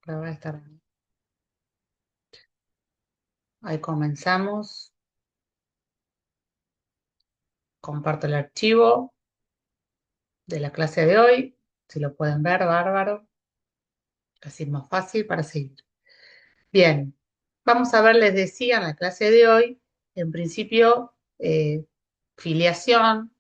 Prueba de estar. Ahí comenzamos. Comparto el archivo de la clase de hoy. Si lo pueden ver, bárbaro. Así es más fácil para seguir. Bien, vamos a ver, les decía en la clase de hoy, en principio, filiación,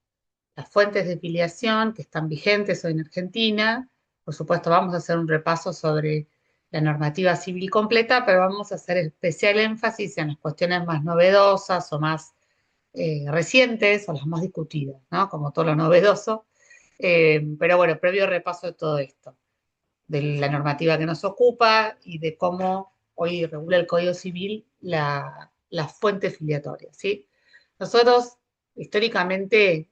las fuentes de filiación que están vigentes hoy en Argentina. Por supuesto, vamos a hacer un repaso sobre la normativa civil completa, pero vamos a hacer especial énfasis en las cuestiones más novedosas o más recientes o las más discutidas, ¿no? Como todo lo novedoso. Pero bueno, previo repaso de todo esto, de la normativa que nos ocupa y de cómo hoy regula el Código Civil las fuentes filiatorias, ¿sí? Nosotros, históricamente,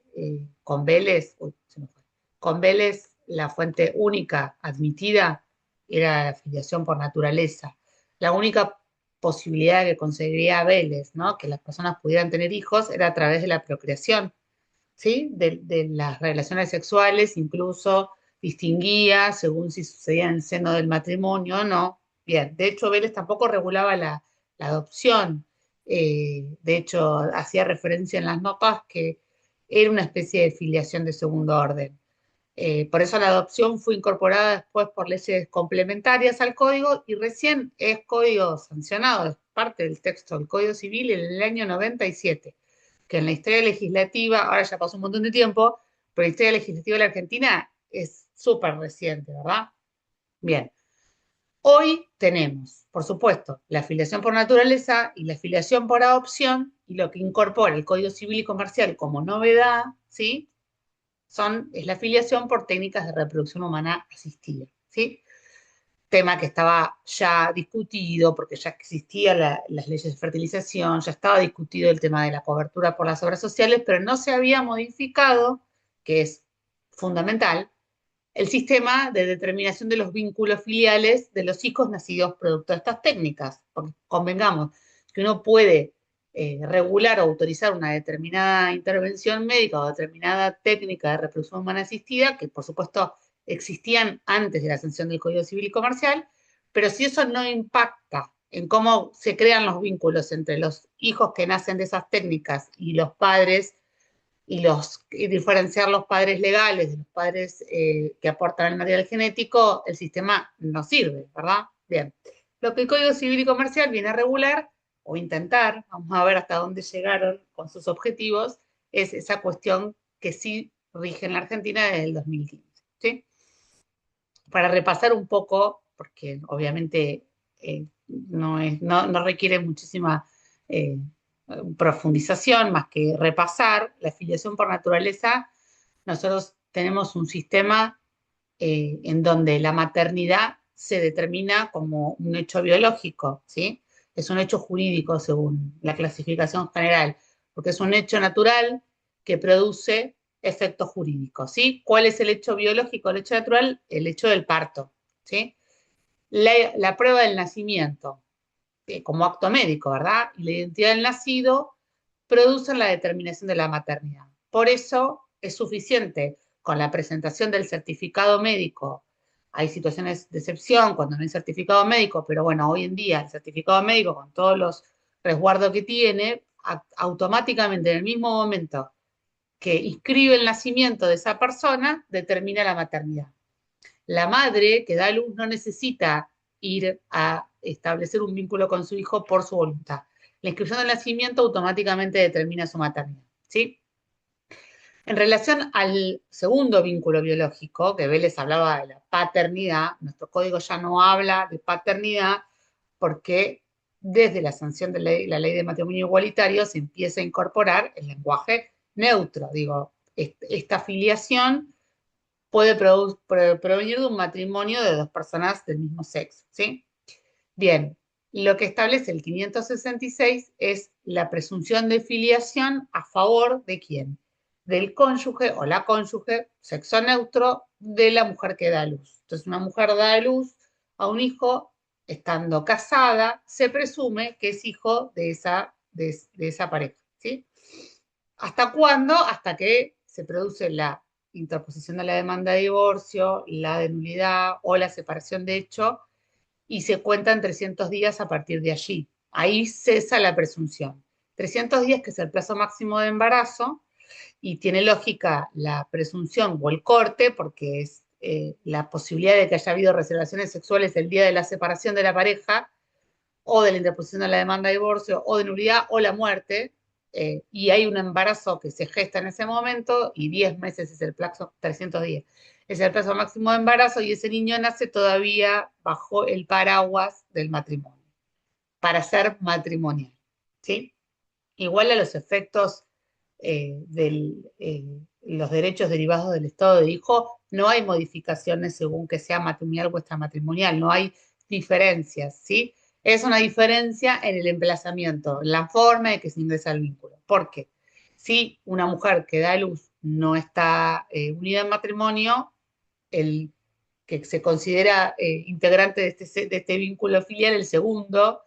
con Vélez, uy, se me fue. Con Vélez, la fuente única admitida era la filiación por naturaleza. La única posibilidad que conseguiría Vélez, ¿no? Que las personas pudieran tener hijos, era a través de la procreación, ¿sí? De las relaciones sexuales, incluso distinguía según si sucedía en el seno del matrimonio o no. Bien, de hecho, Vélez tampoco regulaba la adopción. De hecho, hacía referencia en las notas que era una especie de filiación de segundo orden. Por eso la adopción fue incorporada después por leyes complementarias al código y recién es código sancionado, es parte del texto del Código Civil en el año 97, que en la historia legislativa, ahora ya pasó un montón de tiempo, pero la historia legislativa de la Argentina es súper reciente, ¿verdad? Bien, hoy tenemos, por supuesto, la filiación por naturaleza y la filiación por adopción, y lo que incorpora el Código Civil y Comercial como novedad, ¿sí? Es la filiación por técnicas de reproducción humana asistida, ¿sí? Tema que estaba ya discutido porque ya existían las leyes de fertilización, ya estaba discutido el tema de la cobertura por las obras sociales, pero no se había modificado, que es fundamental, el sistema de determinación de los vínculos filiales de los hijos nacidos producto de estas técnicas. Porque convengamos que uno puede regular o autorizar una determinada intervención médica o determinada técnica de reproducción humana asistida, que por supuesto existían antes de la sanción del Código Civil y Comercial, pero si eso no impacta en cómo se crean los vínculos entre los hijos que nacen de esas técnicas y los padres y diferenciar los padres legales de los padres que aportan el material genético, el sistema no sirve, ¿verdad? Bien. Lo que el Código Civil y Comercial viene a regular o intentar, vamos a ver hasta dónde llegaron con sus objetivos, es esa cuestión que sí rige en la Argentina desde el 2015. ¿Sí? Para repasar un poco, porque obviamente no requiere muchísima eh, profundización, más que repasar la filiación por naturaleza. Nosotros tenemos un sistema en donde la maternidad se determina como un hecho biológico, ¿sí? Es un hecho jurídico según la clasificación general, porque es un hecho natural que produce efectos jurídicos, ¿sí? ¿Cuál es el hecho biológico, el hecho natural? El hecho del parto, ¿sí? La prueba del nacimiento, como acto médico, ¿verdad? Y la identidad del nacido producen la determinación de la maternidad. Por eso es suficiente con la presentación del certificado médico. Hay situaciones de excepción cuando no hay certificado médico, pero bueno, hoy en día el certificado médico con todos los resguardos que tiene, automáticamente en el mismo momento que inscribe el nacimiento de esa persona, determina la maternidad. La madre que da a luz no necesita ir a establecer un vínculo con su hijo por su voluntad. La inscripción del nacimiento automáticamente determina su maternidad, ¿sí? En relación al segundo vínculo biológico, que Vélez hablaba de la paternidad, nuestro código ya no habla de paternidad porque desde la sanción de la ley de matrimonio igualitario se empieza a incorporar el lenguaje neutro. Digo, esta filiación puede provenir de un matrimonio de dos personas del mismo sexo, ¿sí? Bien, lo que establece el 566 es la presunción de filiación a favor de quién, del cónyuge o la cónyuge, sexo neutro, de la mujer que da a luz. Entonces, una mujer da a luz a un hijo estando casada, se presume que es hijo de esa pareja, ¿sí? ¿Hasta cuándo? Hasta que se produce la interposición de la demanda de divorcio, la de nulidad o la separación de hecho, y se cuentan 300 días a partir de allí. Ahí cesa la presunción. 300 días, que es el plazo máximo de embarazo, y tiene lógica la presunción o el corte, porque es la posibilidad de que haya habido relaciones sexuales el día de la separación de la pareja, o de la interposición de la demanda de divorcio, o de nulidad, o la muerte, y hay un embarazo que se gesta en ese momento, y 10 meses es el plazo, 300 días, es el plazo máximo de embarazo, y ese niño nace todavía bajo el paraguas del matrimonio, para ser matrimonial, ¿sí? Igual a los efectos los derechos derivados del estado de hijo, no hay modificaciones según que sea matrimonial o extramatrimonial, no hay diferencias, ¿sí? Es una diferencia en el emplazamiento, en la forma en que se ingresa el vínculo. ¿Por qué? Si una mujer que da a luz no está unida en matrimonio, el que se considera integrante de este vínculo filial, el segundo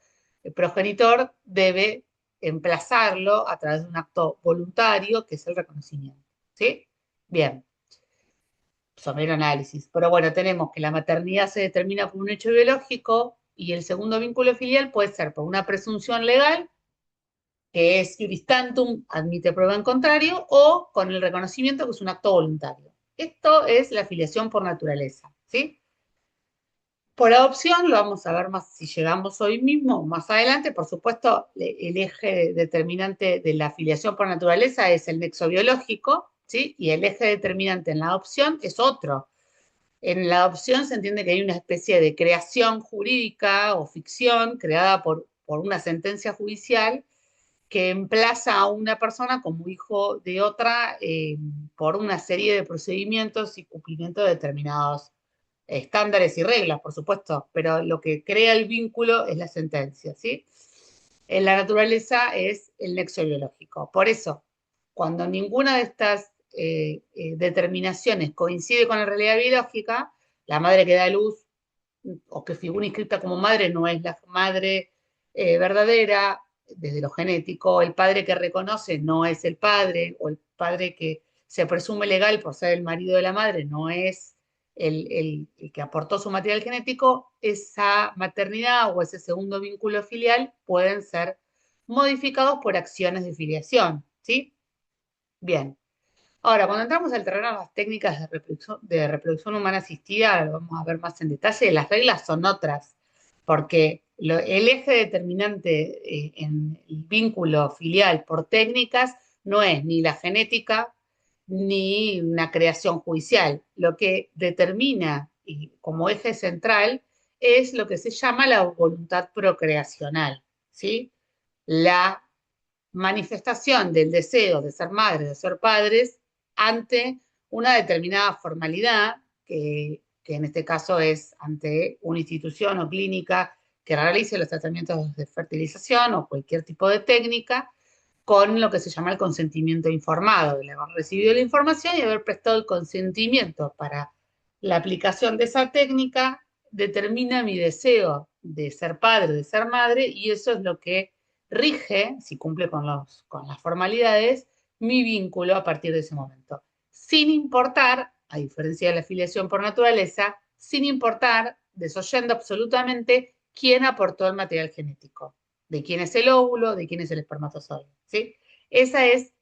progenitor, debe emplazarlo a través de un acto voluntario, que es el reconocimiento. ¿Sí? Bien, somero análisis. Pero bueno, tenemos que la maternidad se determina por un hecho biológico y el segundo vínculo filial puede ser por una presunción legal, que es iuris tantum, admite prueba en contrario, o con el reconocimiento, que es un acto voluntario. Esto es la filiación por naturaleza, ¿sí? Por adopción, lo vamos a ver más si llegamos hoy mismo, más adelante. Por supuesto, el eje determinante de la filiación por naturaleza es el nexo biológico, ¿sí? Y el eje determinante en la adopción es otro. En la adopción se entiende que hay una especie de creación jurídica o ficción creada por una sentencia judicial que emplaza a una persona como hijo de otra por una serie de procedimientos y cumplimiento de determinados estándares y reglas, por supuesto, pero lo que crea el vínculo es la sentencia, ¿sí? En la naturaleza es el nexo biológico. Por eso, cuando ninguna de estas determinaciones coincide con la realidad biológica, la madre que da a luz o que figura inscrita como madre no es la madre verdadera desde lo genético, el padre que reconoce no es el padre, o el padre que se presume legal por ser el marido de la madre no es el que aportó su material genético, esa maternidad o ese segundo vínculo filial pueden ser modificados por acciones de filiación, ¿sí? Bien. Ahora, cuando entramos al terreno de las técnicas de reproducción humana asistida, lo vamos a ver más en detalle, las reglas son otras, porque el eje determinante en el vínculo filial por técnicas no es ni la genética ni una creación judicial. Lo que determina y como eje central es lo que se llama la voluntad procreacional, ¿sí? La manifestación del deseo de ser madres, de ser padres, ante una determinada formalidad, que en este caso es ante una institución o clínica que realice los tratamientos de fertilización o cualquier tipo de técnica, con lo que se llama el consentimiento informado, el haber recibido la información y haber prestado el consentimiento para la aplicación de esa técnica, determina mi deseo de ser padre, de ser madre, y eso es lo que rige, si cumple con las formalidades, mi vínculo a partir de ese momento. Sin importar, a diferencia de la filiación por naturaleza, sin importar, desoyendo absolutamente quién aportó el material genético, de quién es el óvulo, de quién es el espermatozoide, ¿sí? Esa es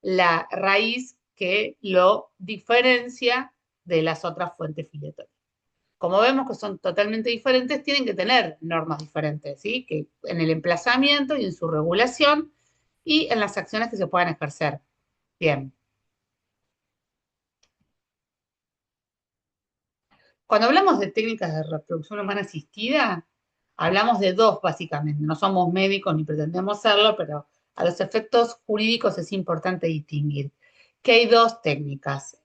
la raíz que lo diferencia de las otras fuentes filiatorias. Como vemos que son totalmente diferentes, tienen que tener normas diferentes, ¿sí? Que en el emplazamiento y en su regulación y en las acciones que se puedan ejercer. Bien. Cuando hablamos de técnicas de reproducción humana asistida, hablamos de dos básicamente. No somos médicos ni pretendemos serlo, pero a los efectos jurídicos es importante distinguir que hay dos técnicas.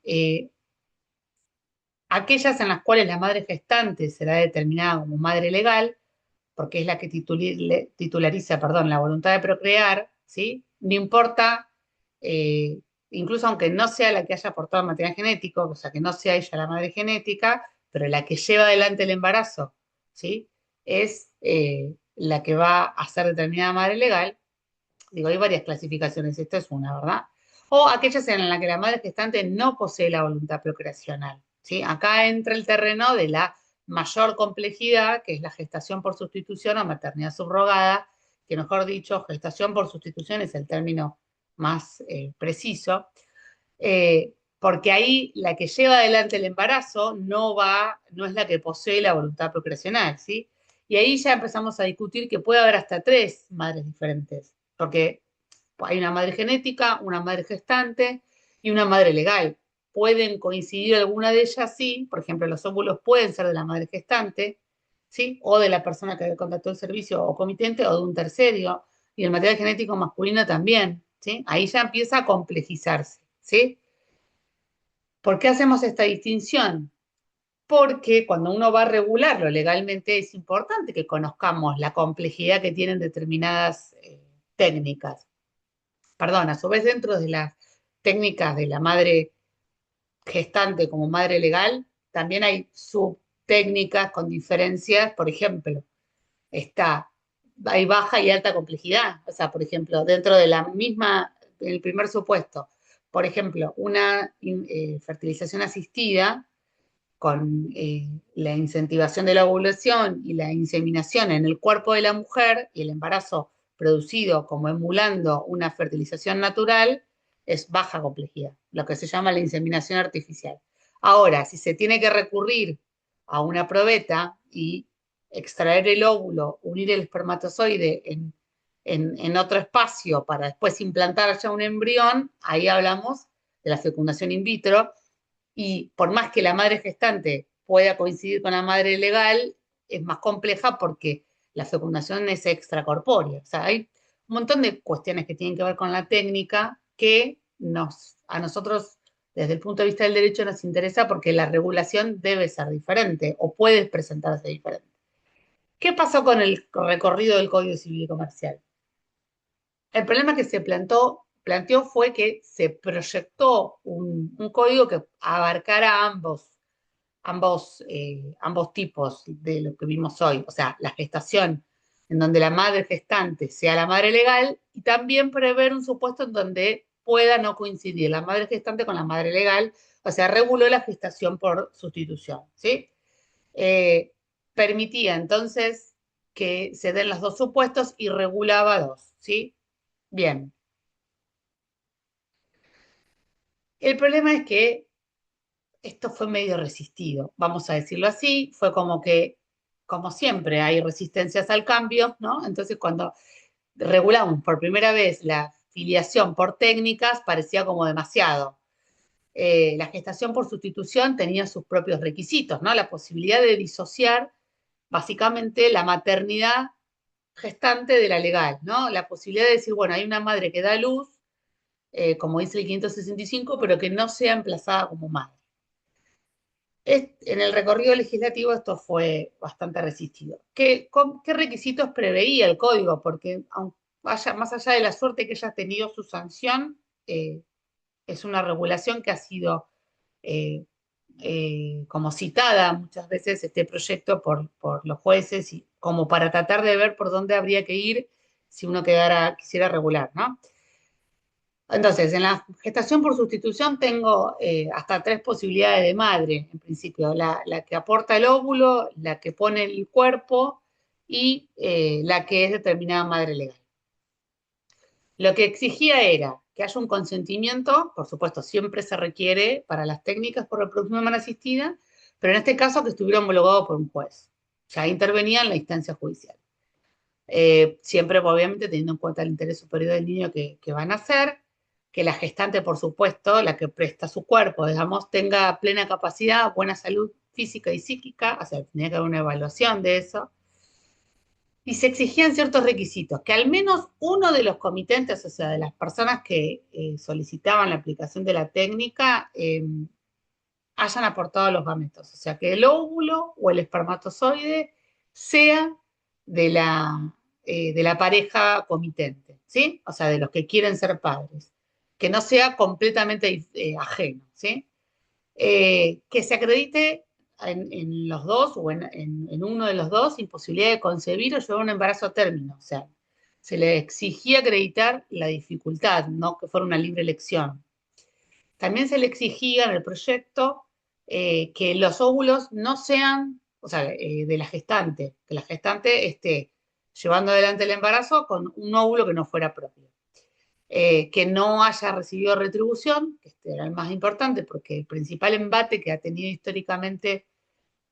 Aquellas en las cuales la madre gestante será determinada como madre legal, porque es la que titulariza, perdón, la voluntad de procrear, ¿sí? No importa, eh, incluso aunque no sea la que haya aportado material genético, o sea, que no sea ella la madre genética, pero la que lleva adelante el embarazo, ¿sí? Es la que va a ser determinada madre legal. Digo, hay varias clasificaciones, esta es una, ¿verdad? O aquellas en las que la madre gestante no posee la voluntad procreacional, ¿sí? Acá entra el terreno de la mayor complejidad, que es la gestación por sustitución o maternidad subrogada, que mejor dicho, gestación por sustitución es el término más preciso, porque ahí la que lleva adelante el embarazo no es la que posee la voluntad procreacional, ¿sí? Y ahí ya empezamos a discutir que puede haber hasta tres madres diferentes, porque hay una madre genética, una madre gestante y una madre legal. Pueden coincidir alguna de ellas, sí, por ejemplo, los óvulos pueden ser de la madre gestante, ¿sí? O de la persona que contrató el servicio o comitente o de un tercero, y el material genético masculino también, ¿sí? Ahí ya empieza a complejizarse, ¿sí? ¿Por qué hacemos esta distinción? Porque cuando uno va a regularlo legalmente es importante que conozcamos la complejidad que tienen determinadas técnicas. Perdón, a su vez dentro de las técnicas de la madre gestante como madre legal, también hay subtécnicas con diferencias, por ejemplo, está, hay baja y alta complejidad, o sea, por ejemplo, dentro de la misma, el primer supuesto, por ejemplo, una fertilización asistida con la incentivación de la ovulación y la inseminación en el cuerpo de la mujer y el embarazo producido como emulando una fertilización natural, es baja complejidad, lo que se llama la inseminación artificial. Ahora, si se tiene que recurrir a una probeta y extraer el óvulo, unir el espermatozoide en otro espacio para después implantar ya un embrión, ahí hablamos de la fecundación in vitro, y por más que la madre gestante pueda coincidir con la madre legal, es más compleja porque la fecundación es extracorpórea. O sea, hay un montón de cuestiones que tienen que ver con la técnica que a nosotros, desde el punto de vista del derecho, nos interesa porque la regulación debe ser diferente o puede presentarse diferente. ¿Qué pasó con el recorrido del Código Civil y Comercial? El problema que se planteó fue que se proyectó un código que abarcara ambos tipos de lo que vimos hoy, o sea, la gestación en donde la madre gestante sea la madre legal y también prever un supuesto en donde pueda no coincidir la madre gestante con la madre legal, o sea, reguló la gestación por sustitución, ¿sí? Eh, Permitía entonces que se den los dos supuestos y regulaba dos, ¿sí? Bien. El problema es que esto fue medio resistido, vamos a decirlo así, fue como que, como siempre, hay resistencias al cambio, ¿no? Entonces, cuando regulamos por primera vez la filiación por técnicas, parecía como demasiado. La gestación por sustitución tenía sus propios requisitos, ¿no? La posibilidad de disociar básicamente la maternidad gestante de la legal, ¿no? La posibilidad de decir, bueno, hay una madre que da luz, como dice el 565, pero que no sea emplazada como madre. En el recorrido legislativo esto fue bastante resistido. ¿Qué requisitos preveía el código? Porque más allá de la suerte que haya tenido su sanción, es una regulación que ha sido eh, como citada muchas veces este proyecto por los jueces y como para tratar de ver por dónde habría que ir si uno quisiera regular, ¿no? Entonces, en la gestación por sustitución tengo hasta tres posibilidades de madre, en principio. La que aporta el óvulo, la que pone el cuerpo y la que es determinada madre legal. Lo que exigía era que haya un consentimiento, por supuesto, siempre se requiere para las técnicas por reproducción humana asistida, pero en este caso que estuviera homologado por un juez. Ya intervenía en la instancia judicial. Siempre, obviamente, teniendo en cuenta el interés superior del niño que van a nacer, que la gestante, por supuesto, la que presta su cuerpo, digamos, tenga plena capacidad, buena salud física y psíquica, o sea, tenía que haber una evaluación de eso, y se exigían ciertos requisitos, que al menos uno de los comitentes, o sea, de las personas que solicitaban la aplicación de la técnica, hayan aportado los gametos, o sea, que el óvulo o el espermatozoide sea de la pareja comitente, ¿sí? O sea, de los que quieren ser padres, que no sea completamente ajeno, ¿sí? Que se acredite en los dos o en uno de los dos imposibilidad de concebir o llevar un embarazo a término, o sea, se le exigía acreditar la dificultad, no que fuera una libre elección. También se le exigía en el proyecto que los óvulos no sean o sea, de la gestante, que la gestante esté llevando adelante el embarazo con un óvulo que no fuera propio. Que no haya recibido retribución, que este era el más importante, porque el principal embate que ha tenido históricamente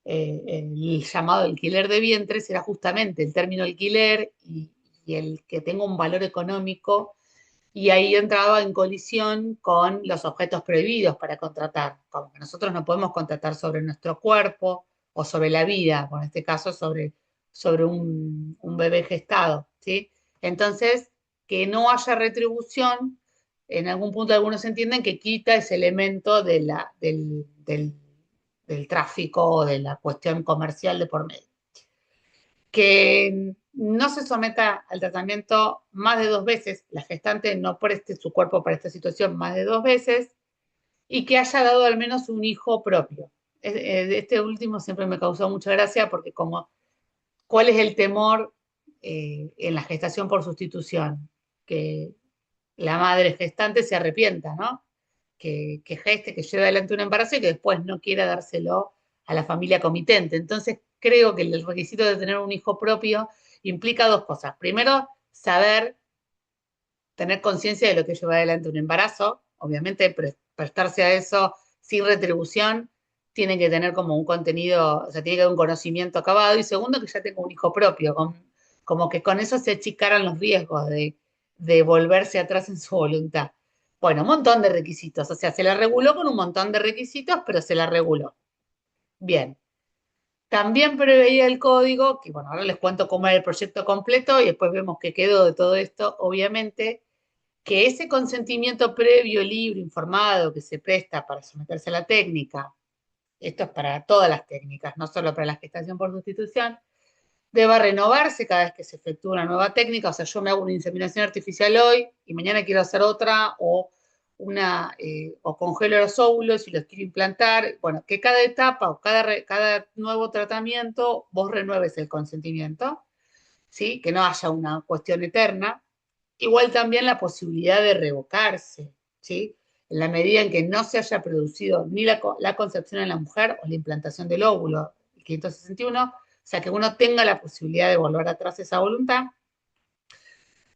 el llamado alquiler de vientres era justamente el término alquiler y el que tenga un valor económico, y ahí entraba en colisión con los objetos prohibidos para contratar, como que nosotros no podemos contratar sobre nuestro cuerpo o sobre la vida, o en este caso sobre un bebé gestado, ¿sí? Entonces, que no haya retribución, en algún punto algunos entienden que quita ese elemento del tráfico o de la cuestión comercial de por medio. Que no se someta al tratamiento más de 2 veces, la gestante no preste su cuerpo para esta situación más de 2 veces, y que haya dado al menos un hijo propio. Este último siempre me causó mucha gracia porque como, ¿cuál es el temor en la gestación por sustitución? Que la madre gestante se arrepienta, ¿no? Que geste, que lleve adelante un embarazo y que después no quiera dárselo a la familia comitente. Entonces, creo que el requisito de tener un hijo propio implica dos cosas. Primero, saber, tener conciencia de lo que lleva adelante un embarazo, obviamente prestarse a eso sin retribución, tiene que tener como un contenido, o sea, tiene que haber un conocimiento acabado. Y segundo, que ya tenga un hijo propio, como que con eso se achicaran los riesgos de volverse atrás en su voluntad. Bueno, un montón de requisitos, o sea, se la reguló con un montón de requisitos, pero se la reguló. Bien. También preveía el código, que bueno, ahora les cuento cómo era el proyecto completo y después vemos qué quedó de todo esto, obviamente, que ese consentimiento previo, libre, informado que se presta para someterse a la técnica, esto es para todas las técnicas, no solo para la gestación por sustitución, deba renovarse cada vez que se efectúa una nueva técnica. O sea, yo me hago una inseminación artificial hoy y mañana quiero hacer otra, o congelo los óvulos y los quiero implantar. Bueno, que cada etapa o cada nuevo tratamiento vos renueves el consentimiento, ¿sí? Que no haya una cuestión eterna. Igual también la posibilidad de revocarse, ¿sí? En la medida en que no se haya producido ni la concepción en la mujer o la implantación del óvulo, el 561, o sea, que uno tenga la posibilidad de volver atrás esa voluntad.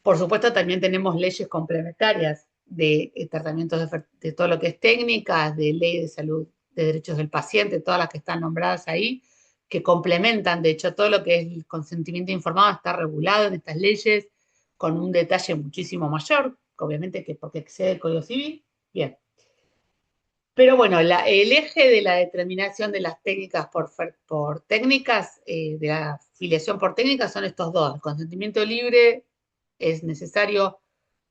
Por supuesto, también tenemos leyes complementarias de tratamientos de todo lo que es técnicas, de ley de salud, de derechos del paciente, todas las que están nombradas ahí, que complementan. De hecho, todo lo que es el consentimiento informado está regulado en estas leyes con un detalle muchísimo mayor, obviamente que porque excede el Código Civil. Bien. Pero bueno, el eje de la determinación de las técnicas por técnicas, de la filiación por técnicas, son estos dos. El consentimiento libre es necesario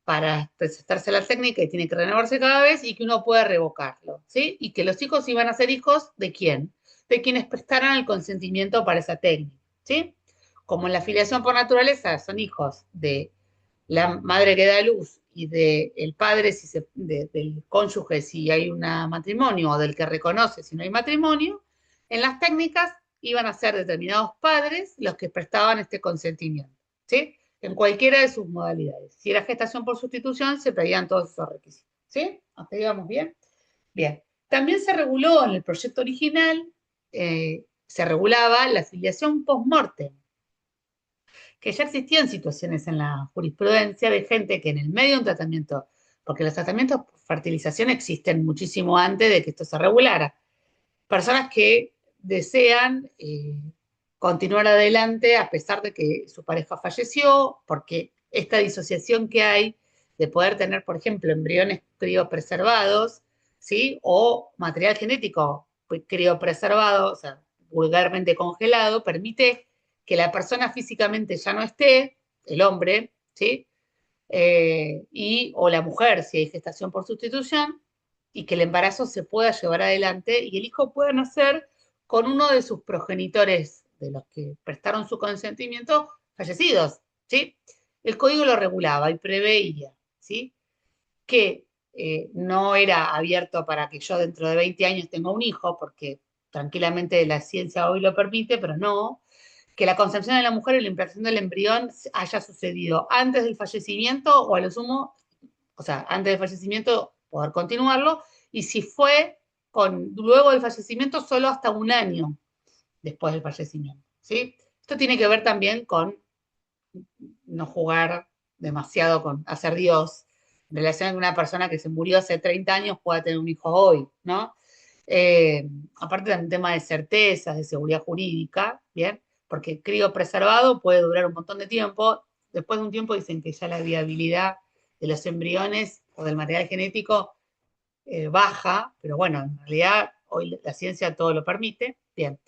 para presentarse la técnica y tiene que renovarse cada vez y que uno pueda revocarlo, ¿sí? Y que los hijos iban a ser hijos ¿de quién? De quienes prestaran el consentimiento para esa técnica, ¿sí? Como en la filiación por naturaleza son hijos de la madre que da a luz y del padre, del cónyuge si hay un matrimonio, o del que reconoce si no hay matrimonio, en las técnicas iban a ser determinados padres los que prestaban este consentimiento, ¿sí? En cualquiera de sus modalidades. Si era gestación por sustitución, se pedían todos esos requisitos, ¿sí? ¿Hasta ahí vamos bien? Bien. También se reguló en el proyecto original, se regulaba la filiación post-mortem, que ya existían situaciones en la jurisprudencia de gente que en el medio de un tratamiento, porque los tratamientos por fertilización existen muchísimo antes de que esto se regulara, personas que desean continuar adelante a pesar de que su pareja falleció, porque esta disociación que hay de poder tener, por ejemplo, embriones criopreservados, ¿sí? O material genético criopreservado, o sea, vulgarmente congelado, permite que la persona físicamente ya no esté, el hombre, ¿sí? O la mujer, si hay gestación por sustitución, y que el embarazo se pueda llevar adelante y el hijo pueda nacer con uno de sus progenitores, de los que prestaron su consentimiento, fallecidos, ¿sí? El código lo regulaba y preveía, ¿sí? Que no era abierto para que yo dentro de 20 años tenga un hijo, porque tranquilamente la ciencia hoy lo permite, pero no, que la concepción de la mujer y la implantación del embrión haya sucedido antes del fallecimiento o a lo sumo, o sea, antes del fallecimiento poder continuarlo, y si fue luego del fallecimiento solo hasta un año, después del fallecimiento, ¿sí? Esto tiene que ver también con no jugar demasiado con hacer Dios en relación a que una persona que se murió hace 30 años pueda tener un hijo hoy, ¿no? Aparte del tema de certezas, de seguridad jurídica, ¿bien? Porque crío preservado puede durar un montón de tiempo. Después de un tiempo dicen que ya la viabilidad de los embriones o del material genético baja, pero bueno, en realidad hoy la ciencia todo lo permite. Bien.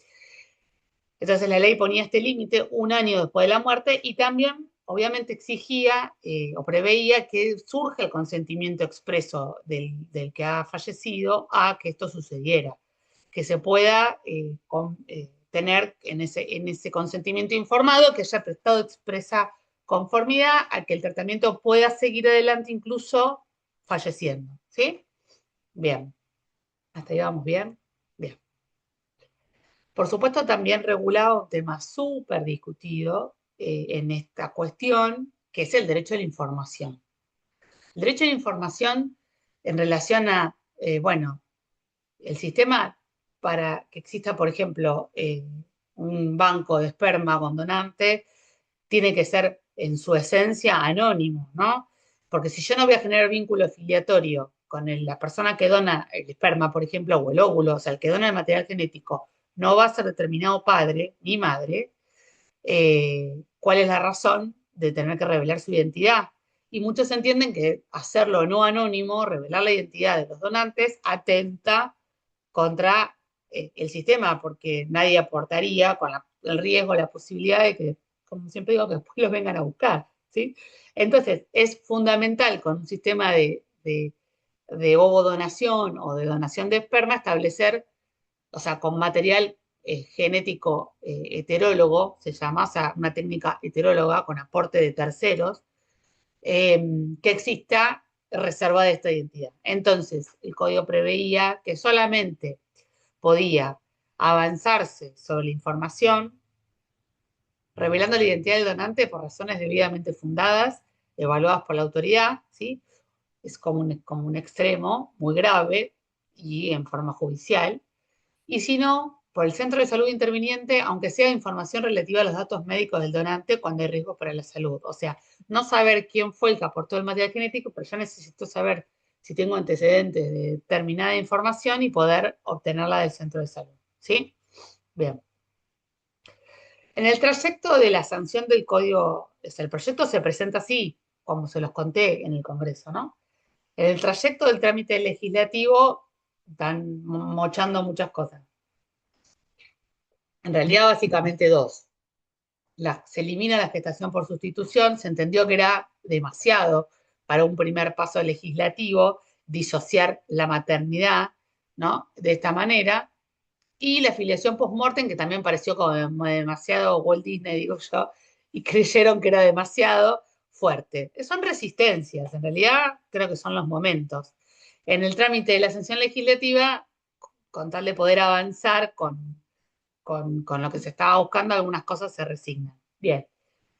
Entonces la ley ponía este límite 1 año después de la muerte y también obviamente exigía o preveía que surja el consentimiento expreso del que ha fallecido a que esto sucediera, que se pueda tener en ese consentimiento informado que haya prestado expresa conformidad a que el tratamiento pueda seguir adelante incluso falleciendo. ¿Sí? Bien, hasta ahí vamos bien. Bien. Por supuesto, también regulaba un tema súper discutido en esta cuestión, que es el derecho a la información. El derecho a la información en relación a, bueno, el sistema para que exista, por ejemplo, un banco de esperma con donante, tiene que ser en su esencia anónimo, ¿no? Porque si yo no voy a generar vínculo filiatorio con la persona que dona el esperma, por ejemplo, o el óvulo, o sea, el que dona el material genético, no va a ser determinado padre ni madre, ¿cuál es la razón de tener que revelar su identidad? Y muchos entienden que hacerlo no anónimo, revelar la identidad de los donantes, atenta contra el sistema, porque nadie aportaría con el riesgo, la posibilidad de que, como siempre digo, que después los vengan a buscar, ¿sí? Entonces, es fundamental con un sistema de ovodonación o de donación de esperma establecer, o sea, con material genético heterólogo, se llama, o sea, una técnica heteróloga con aporte de terceros, que exista reserva de esta identidad. Entonces, el código preveía que solamente podía avanzarse sobre la información, revelando la identidad del donante por razones debidamente fundadas, evaluadas por la autoridad, ¿sí? Es como un extremo muy grave y en forma judicial, y si no, por el centro de salud interviniente, aunque sea información relativa a los datos médicos del donante cuando hay riesgo para la salud. O sea, no saber quién fue el que aportó el material genético, pero yo necesito saber si tengo antecedentes de determinada información y poder obtenerla del centro de salud. ¿Sí? Bien. En el trayecto de la sanción del código, el proyecto se presenta así, como se los conté en el Congreso, ¿no? En el trayecto del trámite legislativo están mochando muchas cosas. En realidad, básicamente dos. Se elimina la gestación por sustitución, se entendió que era demasiado para un primer paso legislativo disociar la maternidad, ¿no? De esta manera. Y la filiación post-mortem, que también pareció como demasiado Walt Disney, digo yo, y creyeron que era demasiado fuerte. Son resistencias, en realidad creo que son los momentos. En el trámite de la sanción legislativa, con tal de poder avanzar con lo que se estaba buscando, algunas cosas se resignan. Bien,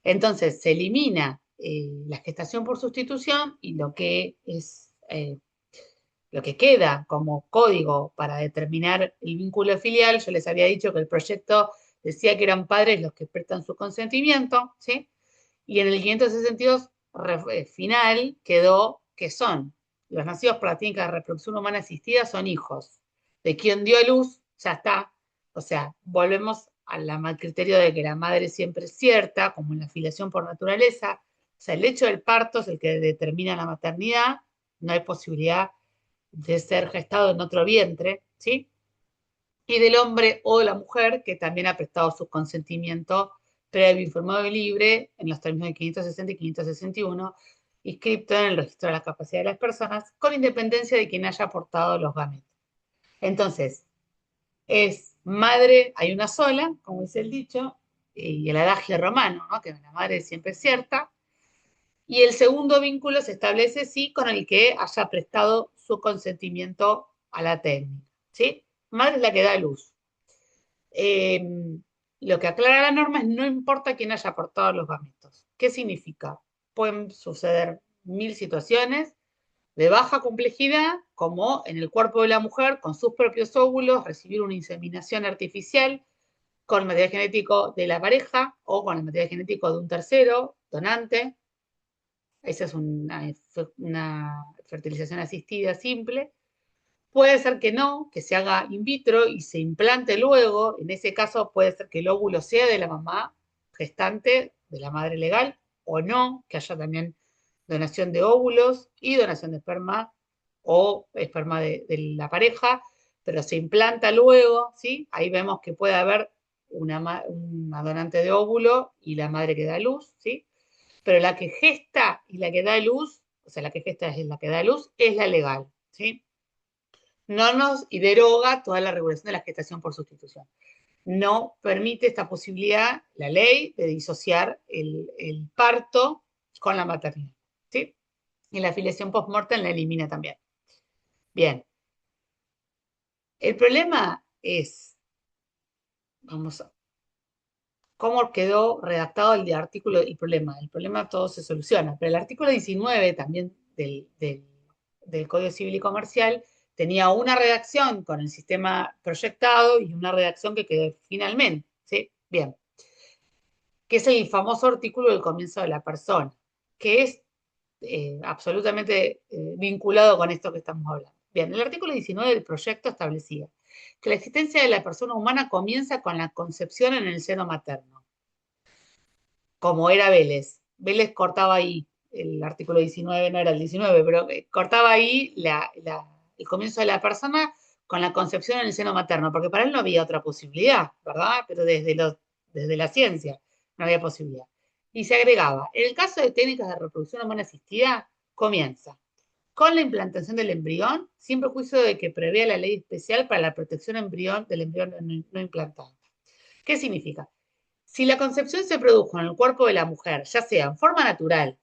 entonces se elimina la gestación por sustitución y lo que queda como código para determinar el vínculo filial, yo les había dicho que el proyecto decía que eran padres los que prestan su consentimiento, ¿sí? Y en el 562 final quedó que son los nacidos por la técnica de reproducción humana asistida son hijos de quien dio a luz, ya está. O sea, volvemos al criterio de que la madre siempre es cierta, como en la filiación por naturaleza. O sea, el hecho del parto es el que determina la maternidad, no hay posibilidad de ser gestado en otro vientre, ¿sí? Y del hombre o de la mujer que también ha prestado su consentimiento previo, informado y libre en los términos de 560 y 561, inscrito en el registro de la capacidad de las personas, con independencia de quien haya aportado los gametos. Entonces, es madre, hay una sola, como dice el dicho, y el adagio romano, ¿no? Que la madre siempre es cierta, y el segundo vínculo se establece, sí, con el que haya prestado su consentimiento a la técnica, ¿sí? Madre es la que da luz. Eh, lo que aclara la norma es no importa quién haya aportado los gametos. ¿Qué significa? Pueden suceder mil situaciones de baja complejidad, como en el cuerpo de la mujer, con sus propios óvulos, recibir una inseminación artificial, con el material genético de la pareja o con el material genético de un tercero, donante. Esa es una fertilización asistida simple. Puede ser que no, que se haga in vitro y se implante luego. En ese caso puede ser que el óvulo sea de la mamá gestante, de la madre legal, o no, que haya también donación de óvulos y donación de esperma o esperma de la pareja, pero se implanta luego, ¿sí? Ahí vemos que puede haber una donante de óvulo y la madre que da luz, ¿sí? Pero la que gesta y la que da luz, o sea, la que gesta es la que da luz, es la legal, ¿sí? No nos y deroga toda la regulación de la gestación por sustitución. No permite esta posibilidad, la ley, de disociar el parto con la maternidad, ¿sí? Y la filiación post-mortem la elimina también. Bien, el problema es, vamos a, cómo quedó redactado el artículo y problema. El problema todo se soluciona, pero el artículo 19 también del Código Civil y Comercial tenía una redacción con el sistema proyectado y una redacción que quedó finalmente, ¿sí? Bien, que es el famoso artículo del comienzo de la persona, que es absolutamente vinculado con esto que estamos hablando. Bien, el artículo 19 del proyecto establecía que la existencia de la persona humana comienza con la concepción en el seno materno, como era Vélez. Vélez cortaba ahí, el artículo 19 no era el 19, pero cortaba ahí el comienzo de la persona con la concepción en el seno materno, porque para él no había otra posibilidad, ¿verdad? Pero desde la ciencia no había posibilidad. Y se agregaba, en el caso de técnicas de reproducción humana asistida, comienza con la implantación del embrión, sin perjuicio de que prevea la ley especial para la protección del embrión no implantado. ¿Qué significa? Si la concepción se produjo en el cuerpo de la mujer, ya sea en forma natural,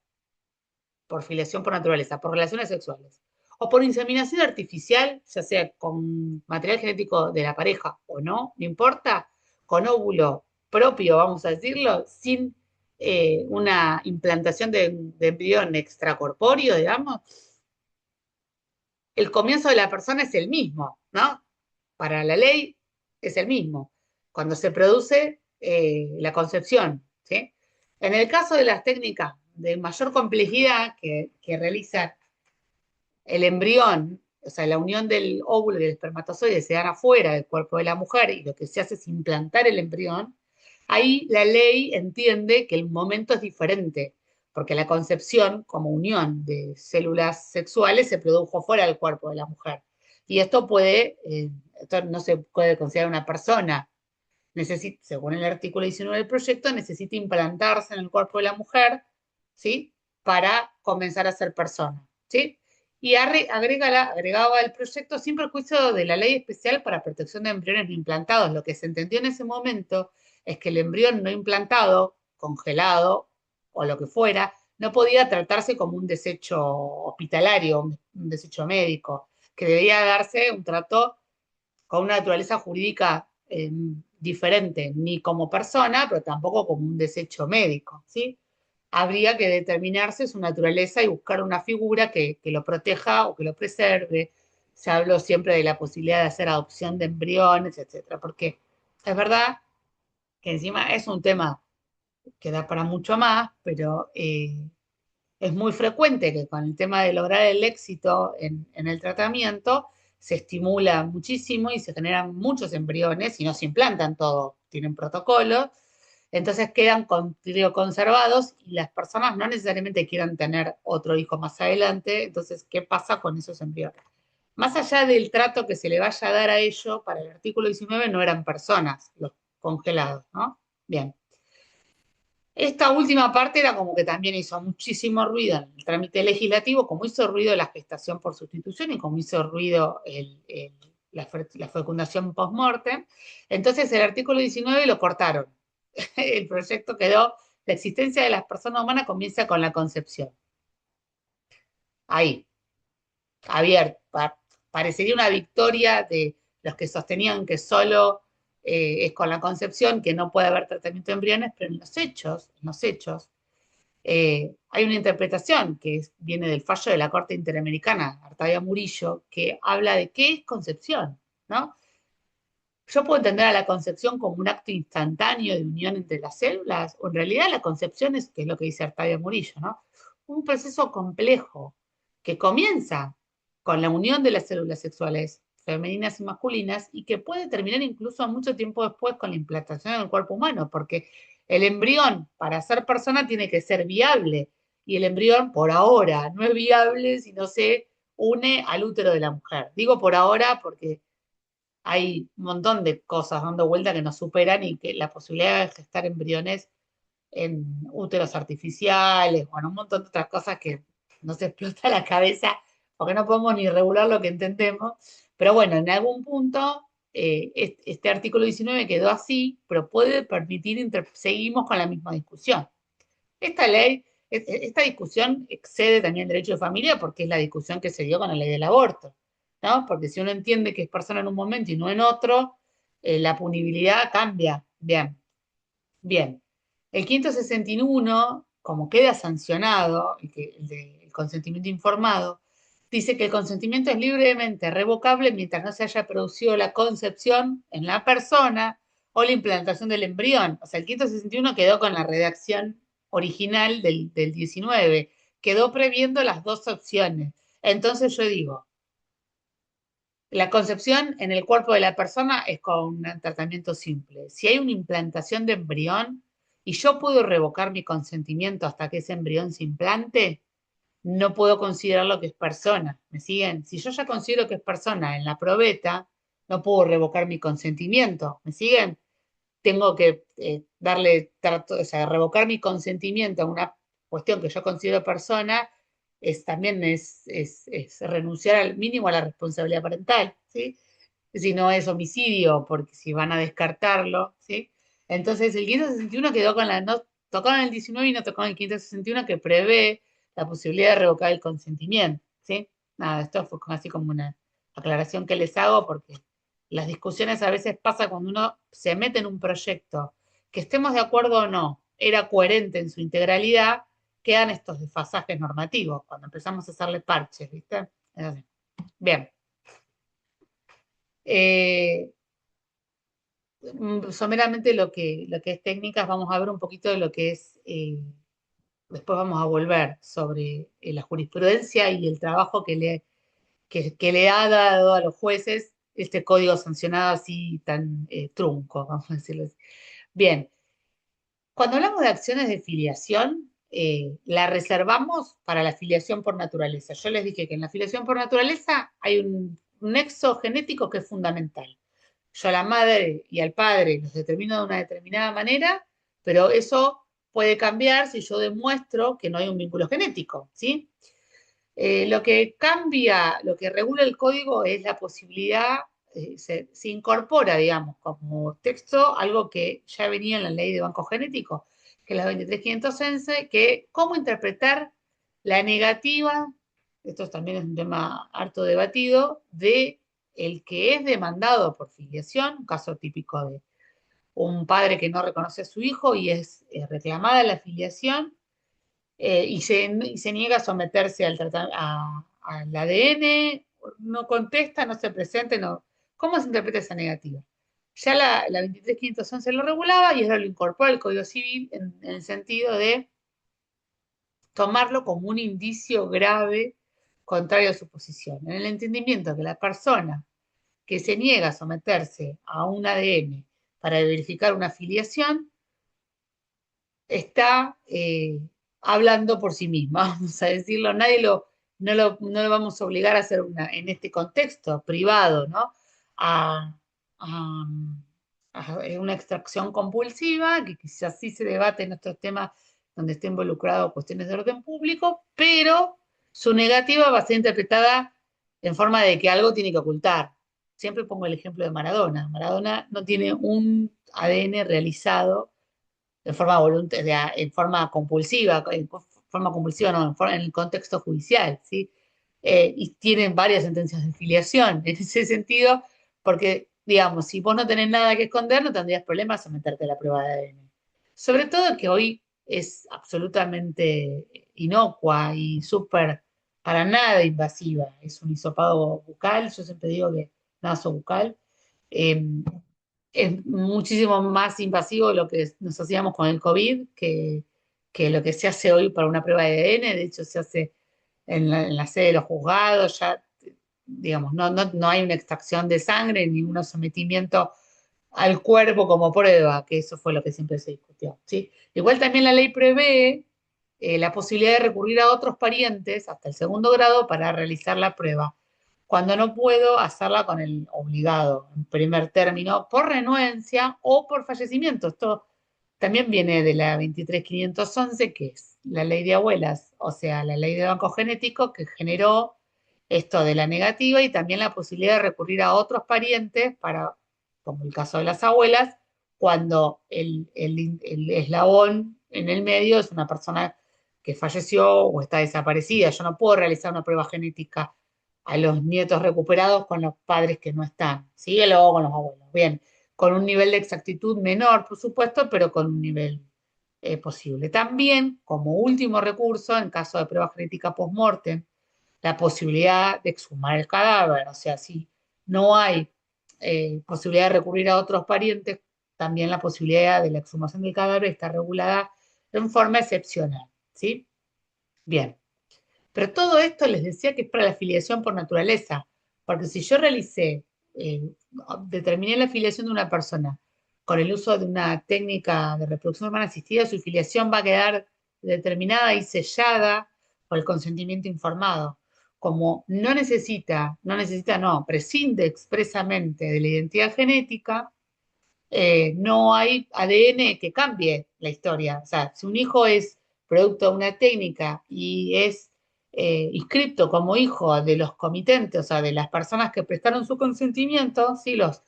por filiación por naturaleza, por relaciones sexuales, o por inseminación artificial, ya sea con material genético de la pareja o no, no importa, con óvulo propio, vamos a decirlo, sin una implantación de embrión extracorpóreo, digamos, el comienzo de la persona es el mismo, ¿no? Para la ley es el mismo, cuando se produce la concepción, ¿sí? En el caso de las técnicas de mayor complejidad que realiza el embrión, o sea, la unión del óvulo y del espermatozoide se dan afuera del cuerpo de la mujer y lo que se hace es implantar el embrión, ahí la ley entiende que el momento es diferente, porque la concepción como unión de células sexuales se produjo fuera del cuerpo de la mujer. Y esto no se puede considerar una persona, según el artículo 19 del proyecto, necesita implantarse en el cuerpo de la mujer, ¿sí? Para comenzar a ser persona, ¿sí? Y agregaba el proyecto sin perjuicio de la ley especial para protección de embriones no implantados. Lo que se entendió en ese momento es que el embrión no implantado, congelado o lo que fuera, no podía tratarse como un desecho hospitalario, un desecho médico, que debía darse un trato con una naturaleza jurídica diferente, ni como persona, pero tampoco como un desecho médico, ¿sí? Habría que determinarse su naturaleza y buscar una figura que lo proteja o que lo preserve. Se habló siempre de la posibilidad de hacer adopción de embriones, etcétera, porque es verdad que encima es un tema que da para mucho más, pero es muy frecuente que con el tema de lograr el éxito en el tratamiento se estimula muchísimo y se generan muchos embriones y no se implantan todos, tienen protocolos, entonces quedan conservados y las personas no necesariamente quieran tener otro hijo más adelante, entonces, ¿qué pasa con esos embriones? Más allá del trato que se le vaya a dar a ello, para el artículo 19 no eran personas los congelados, ¿no? Bien. Esta última parte era como que también hizo muchísimo ruido en el trámite legislativo, como hizo ruido la gestación por sustitución y como hizo ruido la fecundación post-mortem. Entonces el artículo 19 lo cortaron. El proyecto quedó, la existencia de las personas humanas comienza con la concepción. Ahí, abierto. Parecería una victoria de los que sostenían que solo es con la concepción, que no puede haber tratamiento de embriones, pero en los hechos, hay una interpretación viene del fallo de la Corte Interamericana, Artavia Murillo, que habla de qué es concepción, ¿no? Yo puedo entender a la concepción como un acto instantáneo de unión entre las células, o en realidad la concepción es, que es lo que dice Artadia Murillo, ¿no? Un proceso complejo que comienza con la unión de las células sexuales femeninas y masculinas y que puede terminar incluso mucho tiempo después con la implantación en el cuerpo humano, porque el embrión para ser persona tiene que ser viable y el embrión por ahora no es viable si no se une al útero de la mujer. Digo por ahora porque hay un montón de cosas dando vuelta que nos superan y que la posibilidad de gestar embriones en úteros artificiales, bueno, un montón de otras cosas que nos explota la cabeza porque no podemos ni regular lo que entendemos. Pero bueno, en algún punto este artículo 19 quedó así, pero puede permitir, seguimos con la misma discusión. Esta ley, esta discusión excede también el derecho de familia porque es la discusión que se dio con la ley del aborto, ¿no? Porque si uno entiende que es persona en un momento y no en otro, la punibilidad cambia. Bien, bien. El 561, como queda sancionado, el consentimiento informado, dice que el consentimiento es libremente revocable mientras no se haya producido la concepción en la persona o la implantación del embrión. O sea, el 561 quedó con la redacción original del 19, quedó previendo las dos opciones. Entonces yo digo, la concepción en el cuerpo de la persona es con un tratamiento simple. Si hay una implantación de embrión y yo puedo revocar mi consentimiento hasta que ese embrión se implante, no puedo considerarlo que es persona. ¿Me siguen? Si yo ya considero que es persona en la probeta, no puedo revocar mi consentimiento. ¿Me siguen? Tengo que darle trato, o sea, revocar mi consentimiento a una cuestión que yo considero persona, también es renunciar al mínimo a la responsabilidad parental, ¿sí? Si no es homicidio, porque si van a descartarlo, ¿sí? Entonces el 561 quedó con la, no tocó en el 19 y no tocó en el 561 que prevé la posibilidad de revocar el consentimiento, ¿sí? Nada, esto fue así como una aclaración que les hago porque las discusiones a veces pasa cuando uno se mete en un proyecto, que estemos de acuerdo o no, era coherente en su integralidad, quedan estos desfasajes normativos cuando empezamos a hacerle parches, ¿viste? Es así. Bien. Eh, Someramente lo que es técnicas, vamos a ver un poquito de lo que es, después vamos a volver sobre la jurisprudencia y el trabajo que le ha dado a los jueces este código sancionado así tan trunco, vamos a decirlo así. Bien, cuando hablamos de acciones de filiación, la reservamos para la filiación por naturaleza. Yo les dije que en la filiación por naturaleza hay un nexo genético que es fundamental. Yo a la madre y al padre los determino de una determinada manera, pero eso puede cambiar si yo demuestro que no hay un vínculo genético, ¿sí? Lo que cambia, lo que regula el código es la posibilidad, se incorpora, digamos, como texto algo que ya venía en la ley de banco genético, que es la 23.511, que cómo interpretar la negativa, esto también es un tema harto debatido, de el que es demandado por filiación, un caso típico de un padre que no reconoce a su hijo y es reclamada la filiación y se niega a someterse al ADN, no contesta, no se presenta, no. ¿Cómo se interpreta esa negativa? Ya la 23.511 lo regulaba y ahora lo incorpora al Código Civil en el sentido de tomarlo como un indicio grave contrario a su posición, en el entendimiento que la persona que se niega a someterse a un ADN para verificar una filiación está hablando por sí misma, vamos a decirlo, no lo vamos a obligar a hacer en este contexto privado, ¿no? A, a- a una extracción compulsiva, que quizás sí se debate en otros temas donde esté involucrado cuestiones de orden público, pero su negativa va a ser interpretada en forma de que algo tiene que ocultar. Siempre pongo el ejemplo de Maradona. Maradona no tiene un ADN realizado de forma voluntaria, en forma compulsiva, forma compulsiva no, en el contexto judicial, ¿sí? Y tienen varias sentencias de filiación en ese sentido, porque, digamos, si vos no tenés nada que esconder, no tendrías problemas someterte a la prueba de ADN. Sobre todo que hoy es absolutamente inocua y súper, para nada invasiva. Es un hisopado bucal, yo siempre digo que naso bucal. es muchísimo más invasivo de lo que nos hacíamos con el COVID que lo que se hace hoy para una prueba de ADN. De hecho, se hace en la sede de los juzgados, ya, digamos, no hay una extracción de sangre ni un sometimiento al cuerpo como prueba, que eso fue lo que siempre se discutió, ¿sí? Igual también la ley prevé la posibilidad de recurrir a otros parientes hasta el segundo grado para realizar la prueba, cuando no puedo hacerla con el obligado en primer término, por renuencia o por fallecimiento. Esto también viene de la 23.511, que es la ley de abuelas, o sea, la ley de banco genético que generó esto de la negativa y también la posibilidad de recurrir a otros parientes para, como el caso de las abuelas, cuando el eslabón en el medio es una persona que falleció o está desaparecida. Yo no puedo realizar una prueba genética a los nietos recuperados con los padres que no están, ¿sí? Y luego con los abuelos. Bien, con un nivel de exactitud menor, por supuesto, pero con un nivel posible. También, como último recurso, en caso de prueba genética post-mortem, la posibilidad de exhumar el cadáver, o sea, si no hay posibilidad de recurrir a otros parientes, también la posibilidad de la exhumación del cadáver está regulada en forma excepcional, ¿sí? Bien. Pero todo esto les decía que es para la filiación por naturaleza, porque si yo eh, determiné la filiación de una persona con el uso de una técnica de reproducción humana asistida, su filiación va a quedar determinada y sellada por el consentimiento informado. Como no, prescinde expresamente de la identidad genética, no hay ADN que cambie la historia. O sea, si un hijo es producto de una técnica y es inscripto como hijo de los comitentes, o sea, de las personas que prestaron su consentimiento, ¿sí? Los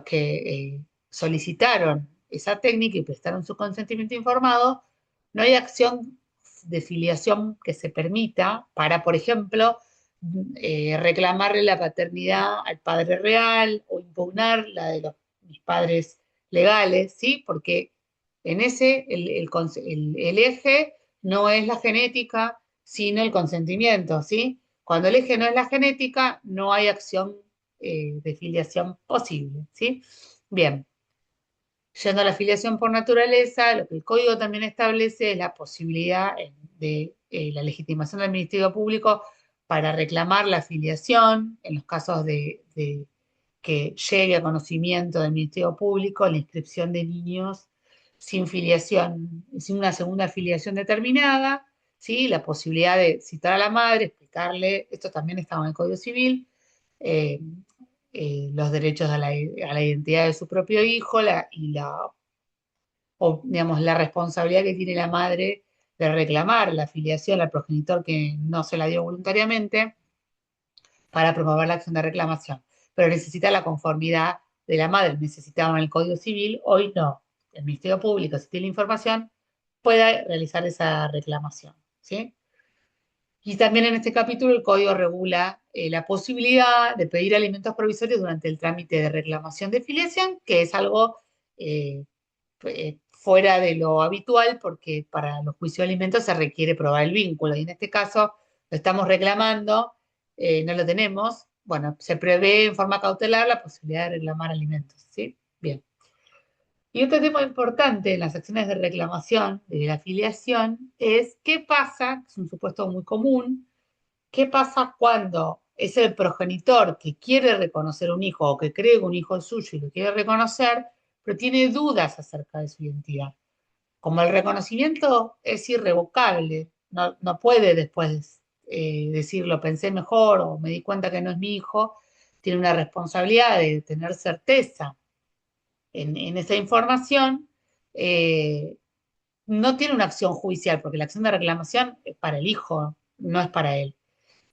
que solicitaron esa técnica y prestaron su consentimiento informado, no hay acción de filiación que se permita para, por ejemplo, reclamarle la paternidad al padre real o impugnar la de los mis padres legales, ¿sí? Porque en ese el eje no es la genética, sino el consentimiento, ¿sí? Cuando el eje no es la genética, no hay acción de filiación posible, ¿sí? Bien, yendo a la filiación por naturaleza, lo que el código también establece es la posibilidad de la legitimación del Ministerio Público para reclamar la filiación en los casos de que llegue a conocimiento del Ministerio Público la inscripción de niños sin filiación, sin una segunda filiación determinada, ¿sí? La posibilidad de citar a la madre, explicarle, esto también estaba en el Código Civil, eh, los derechos a la identidad de su propio hijo o, digamos, la responsabilidad que tiene la madre de reclamar la filiación al progenitor que no se la dio voluntariamente para promover la acción de reclamación. Pero necesita la conformidad de la madre. Necesitaba en el Código Civil, hoy no. El Ministerio Público, si tiene información, puede realizar esa reclamación, ¿sí? Y también en este capítulo el código regula la posibilidad de pedir alimentos provisorios durante el trámite de reclamación de filiación, que es algo eh, fuera de lo habitual porque para los juicios de alimentos se requiere probar el vínculo y en este caso lo estamos reclamando, no lo tenemos. Bueno, se prevé en forma cautelar la posibilidad de reclamar alimentos, ¿sí? Bien. Y otro tema importante en las acciones de reclamación de la filiación es qué pasa, es un supuesto muy común, qué pasa cuando es el progenitor que quiere reconocer un hijo o que cree que un hijo es suyo y lo quiere reconocer, pero tiene dudas acerca de su identidad. Como el reconocimiento es irrevocable, no puede después decir lo pensé mejor o me di cuenta que no es mi hijo, tiene una responsabilidad de tener certeza en esa información, eh, no tiene una acción judicial, porque la acción de reclamación es para el hijo, no es para él.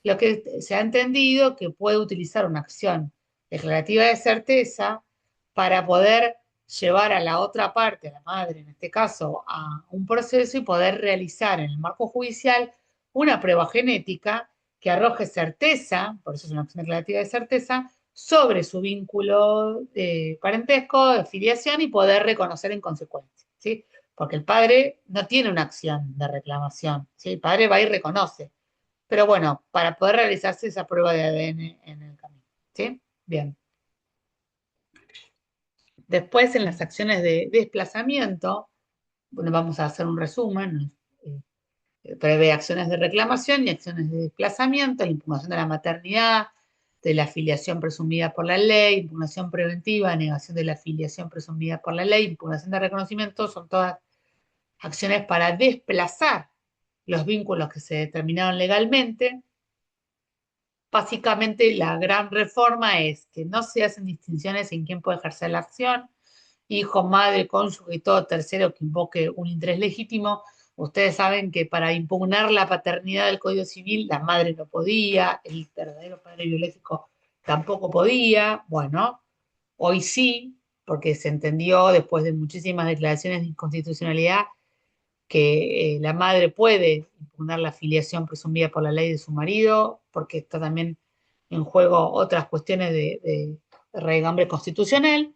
Lo que se ha entendido que puede utilizar una acción declarativa de certeza para poder llevar a la otra parte, a la madre en este caso, a un proceso y poder realizar en el marco judicial una prueba genética que arroje certeza, por eso es una acción declarativa de certeza, sobre su vínculo de parentesco, de filiación y poder reconocer en consecuencia, ¿sí? Porque el padre no tiene una acción de reclamación, ¿sí? El padre va y reconoce. Pero bueno, para poder realizarse esa prueba de ADN en el camino. ¿Sí? Bien. Después, en las acciones de desplazamiento, bueno, vamos a hacer un resumen, prevé acciones de reclamación y acciones de desplazamiento, la impugnación de la maternidad, de la filiación presumida por la ley, impugnación preventiva, negación de la filiación presumida por la ley, impugnación de reconocimiento, son todas acciones para desplazar los vínculos que se determinaron legalmente. Básicamente, la gran reforma es que no se hacen distinciones en quién puede ejercer la acción, hijo, madre, cónyuge y todo tercero que invoque un interés legítimo. Ustedes saben que para impugnar la paternidad del Código Civil, la madre no podía, el verdadero padre biológico tampoco podía. Bueno, hoy sí, porque se entendió después de muchísimas declaraciones de inconstitucionalidad que la madre puede impugnar la filiación presumida por la ley de su marido, porque está también en juego otras cuestiones de raigambre constitucional,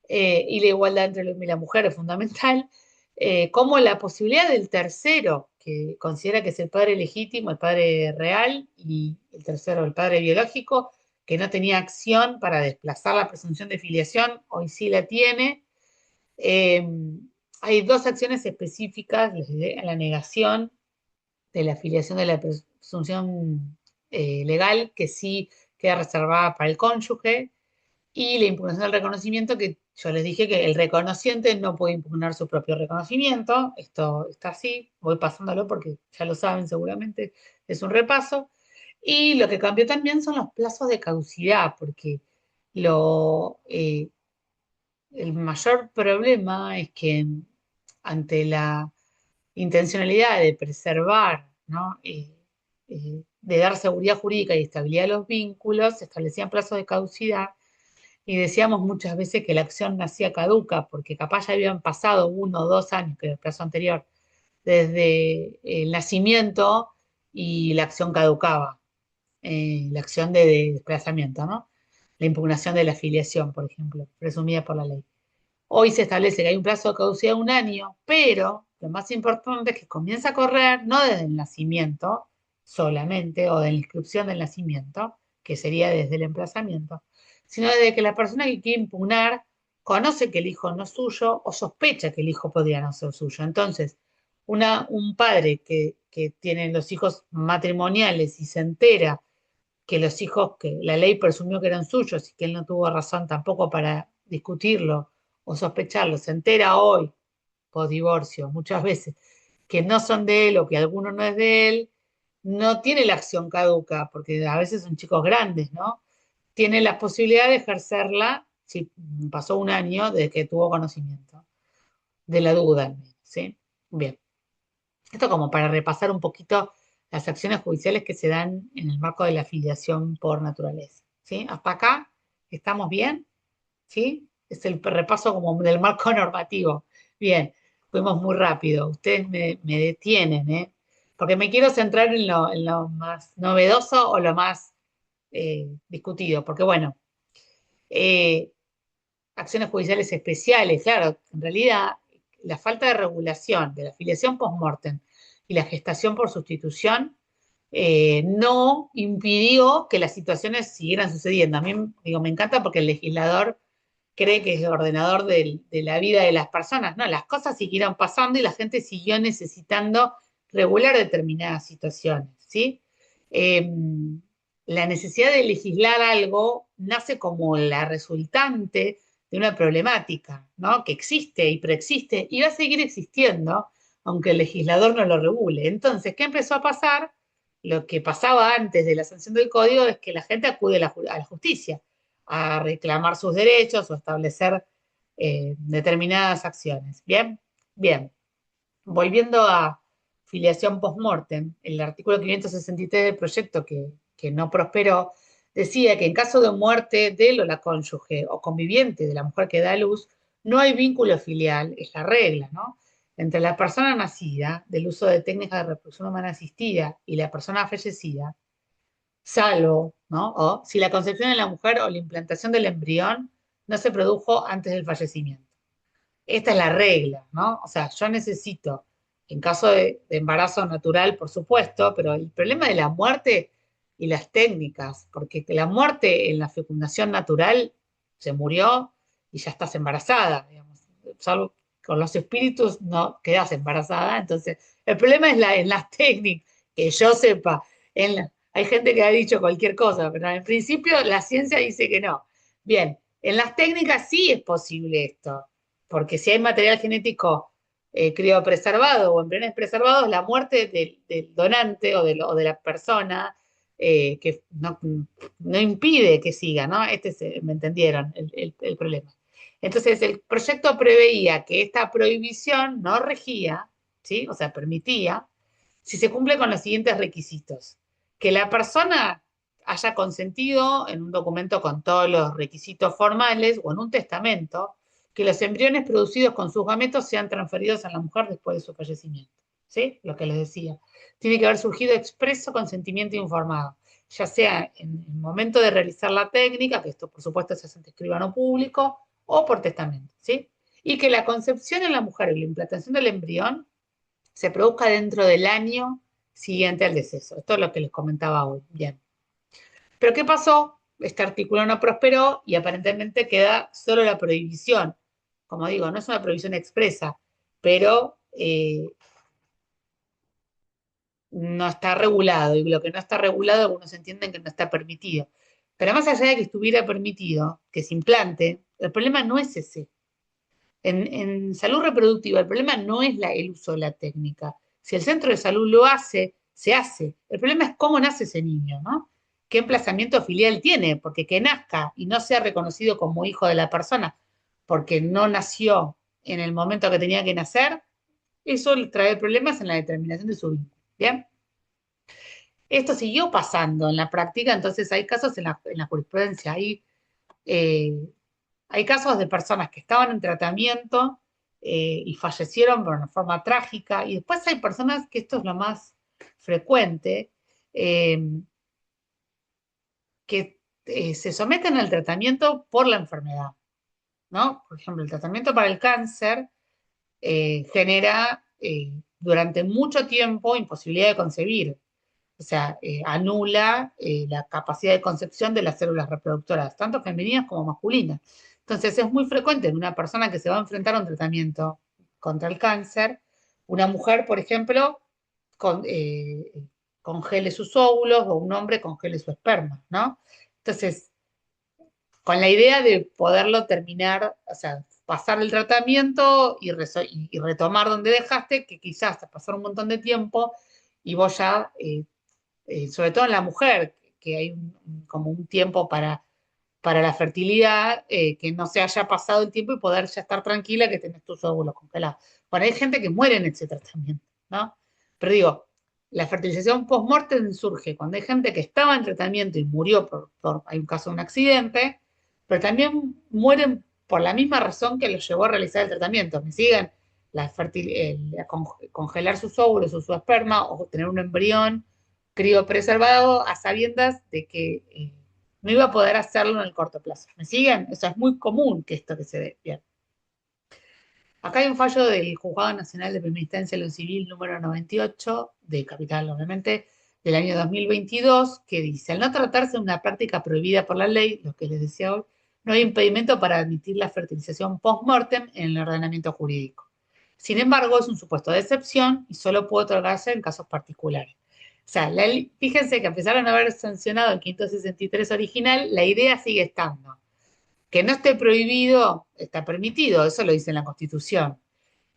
y la igualdad entre el hombre y la mujer es fundamental, como la posibilidad del tercero, que considera que es el padre legítimo, el padre real, y el tercero, el padre biológico, que no tenía acción para desplazar la presunción de filiación, hoy sí la tiene. Eh, Hay dos acciones específicas, la negación de la filiación de la presunción legal, que sí queda reservada para el cónyuge, y la impugnación del reconocimiento, que yo les dije que el reconociente no puede impugnar su propio reconocimiento. Esto está así, voy pasándolo porque ya lo saben seguramente, es un repaso. Y lo que cambió también son los plazos de caducidad, porque el mayor problema es que ante la intencionalidad de preservar, ¿no? De dar seguridad jurídica y estabilidad a los vínculos, se establecían plazos de caducidad y decíamos muchas veces que la acción nacía caduca, porque capaz ya habían pasado 1 o 2 años, que era el plazo anterior, desde el nacimiento y la acción caducaba, la acción de desplazamiento, ¿no? La impugnación de la filiación, por ejemplo, presumida por la ley. Hoy se establece que hay un plazo de caducidad de 1 año, pero lo más importante es que comienza a correr no desde el nacimiento solamente o de la inscripción del nacimiento, que sería desde el emplazamiento, sino desde que la persona que quiere impugnar conoce que el hijo no es suyo o sospecha que el hijo podría no ser suyo. Entonces, un padre que tiene los hijos matrimoniales y se entera que los hijos que la ley presumió que eran suyos y que él no tuvo razón tampoco para discutirlo o sospecharlo, se entera hoy, por divorcio, muchas veces, que no son de él o que alguno no es de él, no tiene la acción caduca, porque a veces son chicos grandes, ¿no? Tiene la posibilidad de ejercerla si pasó 1 año desde que tuvo conocimiento de la duda, al menos, ¿sí? Bien. Esto como para repasar un poquito las acciones judiciales que se dan en el marco de la filiación por naturaleza. ¿Sí? Hasta acá, ¿estamos bien? ¿Sí? Es el repaso como del marco normativo. Bien, fuimos muy rápido. Ustedes me detienen, ¿eh? Porque me quiero centrar en lo más novedoso o lo más discutido. Porque bueno, eh, acciones judiciales especiales, claro, en realidad la falta de regulación de la filiación post-mortem y la gestación por sustitución no impidió que las situaciones siguieran sucediendo. A mí, digo, me encanta porque el legislador cree que es el ordenador de la vida de las personas. No, las cosas siguieron pasando y la gente siguió necesitando regular determinadas situaciones, ¿sí? Eh, la necesidad de legislar algo nace como la resultante de una problemática, ¿no? Que existe y preexiste y va a seguir existiendo, aunque el legislador no lo regule. Entonces, ¿qué empezó a pasar? Lo que pasaba antes de la sanción del código es que la gente acude a la justicia a reclamar sus derechos o establecer determinadas acciones. Bien, bien. Volviendo a filiación post-mortem, el artículo 563 del proyecto que no prosperó decía que en caso de muerte de él o la cónyuge o conviviente de la mujer que da a luz, no hay vínculo filial, es la regla, ¿no? Entre la persona nacida del uso de técnicas de reproducción humana asistida y la persona fallecida, salvo, ¿no? O si la concepción de la mujer o la implantación del embrión no se produjo antes del fallecimiento. Esta es la regla, ¿no? O sea, yo necesito, en caso de embarazo natural, por supuesto, pero el problema de la muerte y las técnicas, porque la muerte en la fecundación natural se murió y ya estás embarazada, digamos. Salvo con los espíritus no quedas embarazada. Entonces, el problema es en las técnicas, que yo sepa. Hay gente que ha dicho cualquier cosa, pero en principio la ciencia dice que no. Bien, en las técnicas sí es posible esto, porque si hay material genético criopreservado o embriones preservados, la muerte del donante o de la persona que no impide que siga, ¿no? Me entendieron el problema. Entonces, el proyecto preveía que esta prohibición no regía, ¿sí? O sea, permitía, si se cumple con los siguientes requisitos. Que la persona haya consentido en un documento con todos los requisitos formales o en un testamento que los embriones producidos con sus gametos sean transferidos a la mujer después de su fallecimiento. ¿Sí? Lo que les decía. Tiene que haber surgido expreso consentimiento informado, ya sea en el momento de realizar la técnica, que esto por supuesto se hace ante escribano público, o por testamento, ¿sí? Y que la concepción en la mujer y la implantación del embrión se produzca dentro del año siguiente al deceso. Esto es lo que les comentaba hoy. Bien. Pero ¿qué pasó? Este artículo no prosperó y aparentemente queda solo la prohibición. Como digo, no es una prohibición expresa, pero no está regulado. Y lo que no está regulado, algunos entienden que no está permitido. Pero más allá de que estuviera permitido que se implante, el problema no es ese. En salud reproductiva, el problema no es el uso de la técnica. Si el centro de salud lo hace, se hace. El problema es cómo nace ese niño, ¿no? ¿Qué emplazamiento filial tiene? Porque que nazca y no sea reconocido como hijo de la persona, porque no nació en el momento que tenía que nacer, eso le trae problemas en la determinación de su vínculo. ¿Bien? Esto siguió pasando en la práctica, entonces hay casos en la jurisprudencia, eh, hay casos de personas que estaban en tratamiento y fallecieron por una forma trágica, y después hay personas, que esto es lo más frecuente, eh, que se someten al tratamiento por la enfermedad, ¿no? Por ejemplo, el tratamiento para el cáncer genera durante mucho tiempo imposibilidad de concebir. O sea, anula la capacidad de concepción de las células reproductoras, tanto femeninas como masculinas. Entonces, es muy frecuente en una persona que se va a enfrentar a un tratamiento contra el cáncer, una mujer, por ejemplo, con, congele sus óvulos o un hombre congele su esperma, ¿no? Entonces, con la idea de poderlo terminar, o sea, pasar el tratamiento y retomar donde dejaste, que quizás te pasó un montón de tiempo y vos ya sobre todo en la mujer, que hay como un tiempo para la fertilidad, que no se haya pasado el tiempo y poder ya estar tranquila que tenés tus óvulos congelados. Bueno, hay gente que muere en ese tratamiento, ¿no? Pero digo, la fertilización post-mortem surge cuando hay gente que estaba en tratamiento y murió hay un caso de un accidente, pero también mueren por la misma razón que los llevó a realizar el tratamiento. ¿Me siguen? Congelar sus óvulos o su esperma o tener un embrión criopreservado a sabiendas de que no iba a poder hacerlo en el corto plazo. ¿Me siguen? O sea, es muy común que esto que se dé. Bien. Acá hay un fallo del Juzgado Nacional de Primera Instancia en lo Civil número 98, de Capital, obviamente, del año 2022, que dice, al no tratarse de una práctica prohibida por la ley, lo que les decía hoy, no hay impedimento para admitir la fertilización post-mortem en el ordenamiento jurídico. Sin embargo, es un supuesto de excepción y solo puede otorgarse en casos particulares. O sea, fíjense que a pesar de no haber sancionado el 563 original, la idea sigue estando. Que no esté prohibido, está permitido, eso lo dice en la Constitución.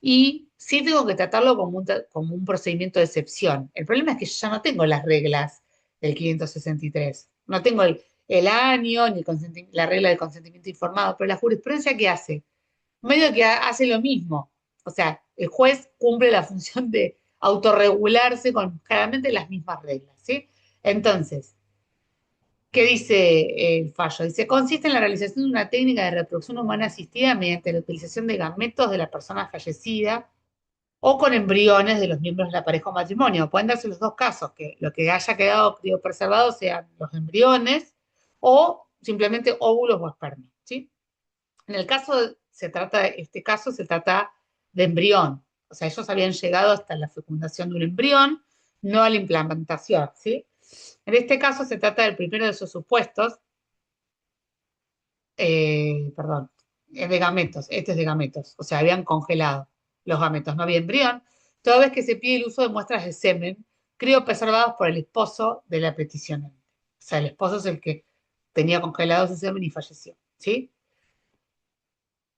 Y sí tengo que tratarlo como un procedimiento de excepción. El problema es que yo ya no tengo las reglas del 563. No tengo el año ni la regla del consentimiento informado, pero la jurisprudencia, ¿qué hace? Medio que hace lo mismo. O sea, el juez cumple la función de autorregularse con claramente las mismas reglas, ¿sí? Entonces, ¿qué dice el fallo? Dice, consiste en la realización de una técnica de reproducción humana asistida mediante la utilización de gametos de la persona fallecida o con embriones de los miembros de la pareja o matrimonio. Pueden darse los dos casos, que lo que haya quedado criopreservado sean los embriones o simplemente óvulos o esperma, ¿sí? En el caso, este caso se trata de embrión. O sea, ellos habían llegado hasta la fecundación de un embrión, no a la implantación, ¿sí? En este caso se trata del primero de esos supuestos, perdón. de gametos, este es de gametos, o sea, habían congelado los gametos, no había embrión, toda vez que se pide el uso de muestras de semen criopreservados por el esposo de la peticionante. O sea, el esposo es el que tenía congelado su semen y falleció, ¿sí?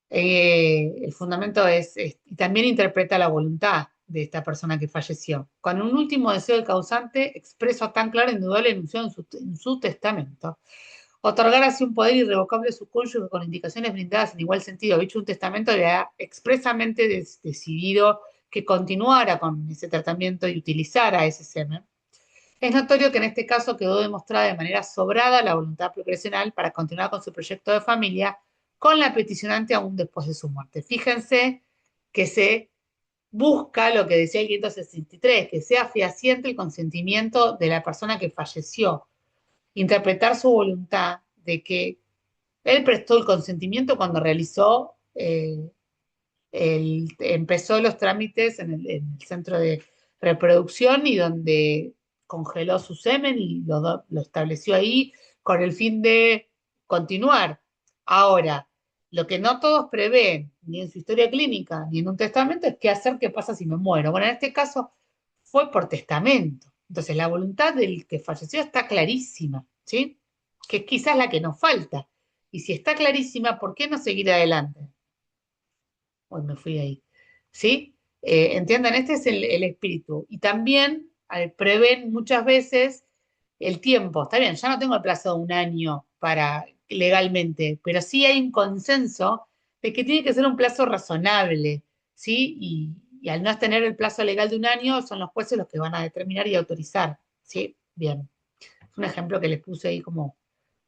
El fundamento y también interpreta la voluntad de esta persona que falleció, con un último deseo del causante expreso tan claro e indudable enunciado en su testamento. Otorgar así un poder irrevocable a su cónyuge con indicaciones brindadas en igual sentido. Dicho un testamento le ha expresamente decidido que continuara con ese tratamiento y utilizara ese semen. Es notorio que en este caso quedó demostrada de manera sobrada la voluntad progresional para continuar con su proyecto de familia con la peticionante aún después de su muerte. Fíjense que se busca lo que decía el 563, que sea fehaciente el consentimiento de la persona que falleció, interpretar su voluntad de que él prestó el consentimiento cuando realizó, empezó los trámites en el centro de reproducción y donde congeló su semen y lo estableció ahí con el fin de continuar. Ahora, lo que no todos prevén, ni en su historia clínica, ni en un testamento, es qué hacer, qué pasa si me muero. Bueno, en este caso fue por testamento. Entonces, la voluntad del que falleció está clarísima, ¿sí? Que es quizás la que nos falta. Y si está clarísima, ¿por qué no seguir adelante? Hoy me fui ahí. ¿Sí? Entiendan, este es el espíritu. Y también prevén muchas veces el tiempo. Está bien, ya no tengo el plazo de un año para legalmente, pero sí hay un consenso de que tiene que ser un plazo razonable, ¿sí? Y al no tener el plazo legal de un año, son los jueces los que van a determinar y autorizar, ¿sí? Bien. Es un ejemplo que les puse ahí como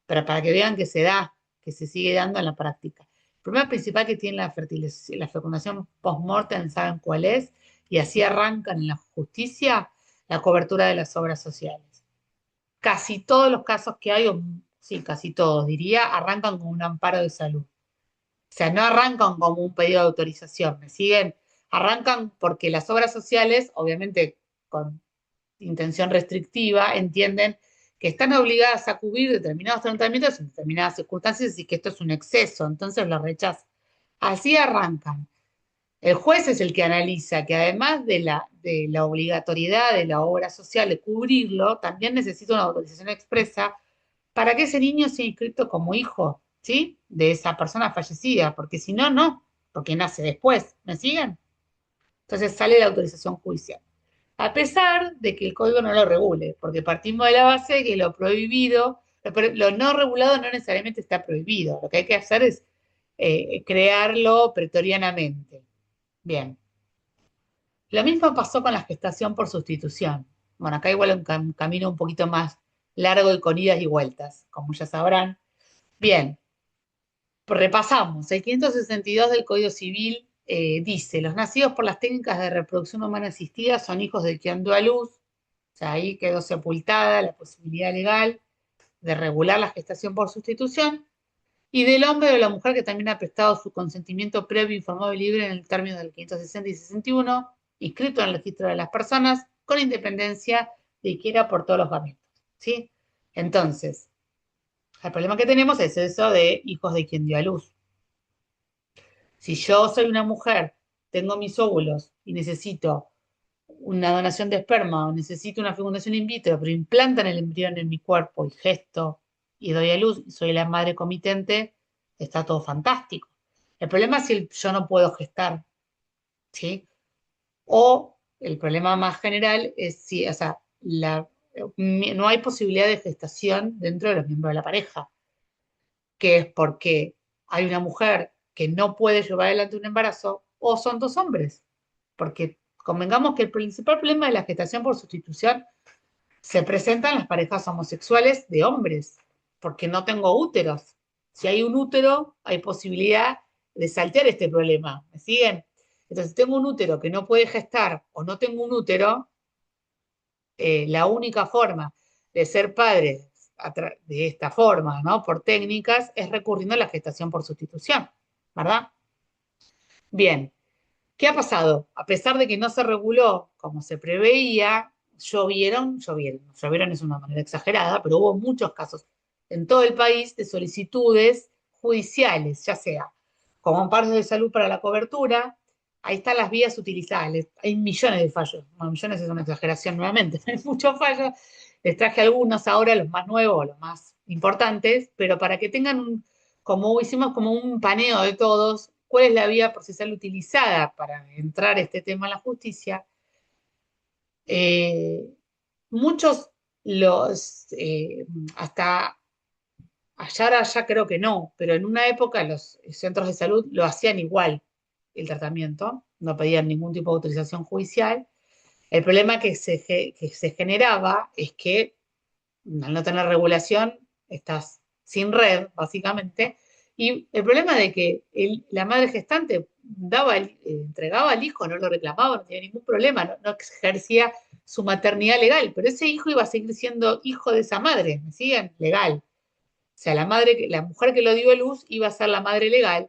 para que vean que se da, que se sigue dando en la práctica. El problema principal que tiene la fecundación post-mortem, ¿saben cuál es? Y así arrancan en la justicia la cobertura de las obras sociales. Casi todos los casos que hay, o sí, casi todos diría, arrancan con un amparo de salud. O sea, no arrancan como un pedido de autorización, ¿me siguen? Arrancan porque las obras sociales, obviamente con intención restrictiva, entienden que están obligadas a cubrir determinados tratamientos en determinadas circunstancias y que esto es un exceso, entonces lo rechazan. Así arrancan. El juez es el que analiza que además de la obligatoriedad de la obra social de cubrirlo, también necesita una autorización expresa para que ese niño sea inscrito como hijo, ¿sí? De esa persona fallecida, porque si no, no, porque nace después. ¿Me siguen? Entonces sale la autorización judicial. A pesar de que el código no lo regule, porque partimos de la base de que lo prohibido, lo no regulado no necesariamente está prohibido. Lo que hay que hacer es crearlo pretorianamente. Bien. Lo mismo pasó con la gestación por sustitución. Bueno, acá igual un camino un poquito más largo y con idas y vueltas, como ya sabrán. Bien, repasamos. El 562 del Código Civil dice, los nacidos por las técnicas de reproducción humana asistida son hijos de quien dio a luz. O sea, ahí quedó sepultada la posibilidad legal de regular la gestación por sustitución. Y del hombre o de la mujer que también ha prestado su consentimiento previo, informado y libre en el término del 560 y 61, inscrito en el registro de las personas, con independencia de quién aportó los gametos. ¿Sí? Entonces, el problema que tenemos es eso de hijos de quien dio a luz. Si yo soy una mujer, tengo mis óvulos y necesito una donación de esperma o necesito una fecundación in vitro, pero implantan el embrión en mi cuerpo y gesto y doy a luz y soy la madre comitente, está todo fantástico. El problema es si yo no puedo gestar, ¿sí? O el problema más general es si, o sea, no hay posibilidad de gestación dentro de los miembros de la pareja, que es porque hay una mujer que no puede llevar adelante un embarazo o son dos hombres, porque convengamos que el principal problema de la gestación por sustitución se presenta en las parejas homosexuales de hombres, porque no tengo úteros. Si hay un útero, hay posibilidad de saltear este problema. ¿Me siguen? Entonces, si tengo un útero que no puede gestar o no tengo un útero, la única forma de ser padre de esta forma, ¿no? Por técnicas, es recurriendo a la gestación por sustitución, ¿verdad? Bien, ¿qué ha pasado? A pesar de que no se reguló como se preveía, llovieron es una manera exagerada, pero hubo muchos casos en todo el país de solicitudes judiciales, ya sea como parte de salud para la cobertura, ahí están las vías utilizables. Hay millones de fallos. Bueno, millones es una exageración nuevamente, hay muchos fallos. Les traje algunos ahora, los más nuevos, los más importantes, pero para que tengan como hicimos como un paneo de todos, cuál es la vía procesal utilizada para entrar este tema en la justicia. Eh, muchos hasta allá ahora ya creo que no, pero en una época los centros de salud lo hacían igual el tratamiento, no pedían ningún tipo de autorización judicial. El problema que se generaba es que al no tener regulación estás sin red, básicamente, y el problema de que la madre gestante entregaba al hijo, no lo reclamaba, no tenía ningún problema, no ejercía su maternidad legal, pero ese hijo iba a seguir siendo hijo de esa madre, ¿me siguen? Legal. O sea, la mujer que lo dio a luz iba a ser la madre legal,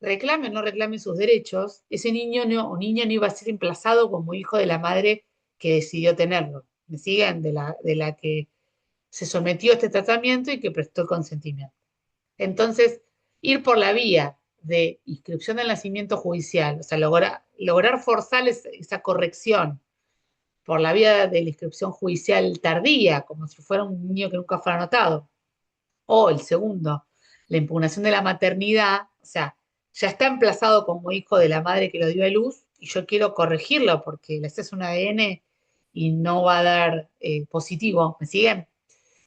reclame o no reclame sus derechos, ese niño o niña no iba a ser emplazado como hijo de la madre que decidió tenerlo. ¿Me siguen? De la que se sometió a este tratamiento y que prestó el consentimiento. Entonces, ir por la vía de inscripción del nacimiento judicial, o sea, lograr forzar esa corrección por la vía de la inscripción judicial tardía, como si fuera un niño que nunca fuera anotado, o el segundo, la impugnación de la maternidad, o sea, ya está emplazado como hijo de la madre que lo dio a luz y yo quiero corregirlo porque le haces un ADN y no va a dar positivo, ¿me siguen?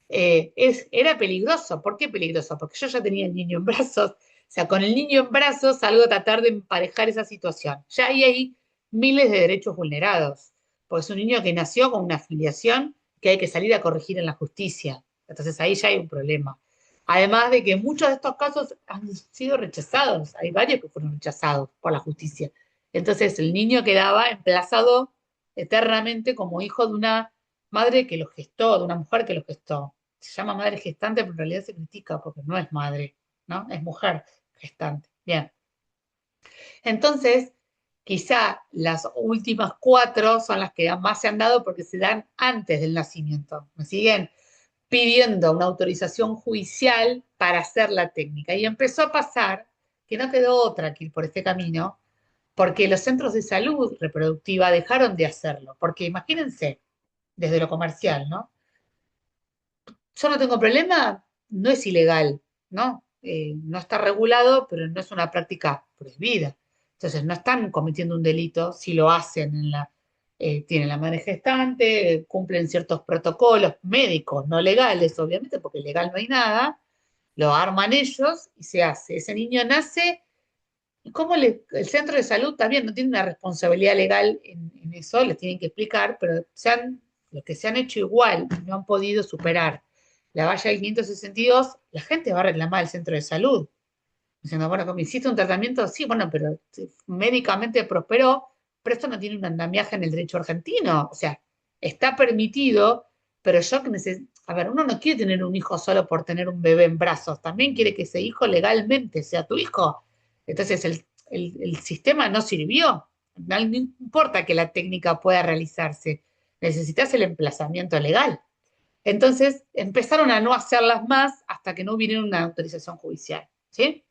Era peligroso. ¿Por qué peligroso? Porque yo ya tenía el niño en brazos. O sea, con el niño en brazos salgo a tratar de emparejar esa situación. Ya hay miles de derechos vulnerados, porque es un niño que nació con una afiliación que hay que salir a corregir en la justicia. Entonces ahí ya hay un problema. Además de que muchos de estos casos han sido rechazados. Hay varios que fueron rechazados por la justicia. Entonces el niño quedaba emplazado eternamente como hijo de una madre que lo gestó, de una mujer que lo gestó. Se llama madre gestante, pero en realidad se critica porque no es madre, ¿no? Es mujer gestante. Bien. Entonces, quizá las últimas cuatro son las que más se han dado porque se dan antes del nacimiento. ¿Me siguen? Pidiendo una autorización judicial para hacer la técnica. Y empezó a pasar que no quedó otra que ir por este camino, porque los centros de salud reproductiva dejaron de hacerlo. Porque imagínense, desde lo comercial, ¿no? Yo no tengo problema, no es ilegal, ¿no? No está regulado, pero no es una práctica prohibida. Entonces, no están cometiendo un delito si lo hacen tienen la madre gestante, cumplen ciertos protocolos médicos, no legales, obviamente, porque legal no hay nada, lo arman ellos y se hace. Ese niño nace y el centro de salud también no tiene una responsabilidad legal en eso, les tienen que explicar, pero los que se han hecho igual y no han podido superar la valla del 562, la gente va a reclamar al centro de salud, diciendo, bueno, como hiciste un tratamiento, sí, bueno, pero médicamente prosperó, pero esto no tiene un andamiaje en el derecho argentino, o sea, está permitido, pero yo que necesito, a ver, uno no quiere tener un hijo solo por tener un bebé en brazos, también quiere que ese hijo legalmente sea tu hijo. Entonces el sistema no sirvió, no importa que la técnica pueda realizarse, necesitas el emplazamiento legal. Entonces empezaron a no hacerlas más hasta que no hubiera una autorización judicial, ¿sí?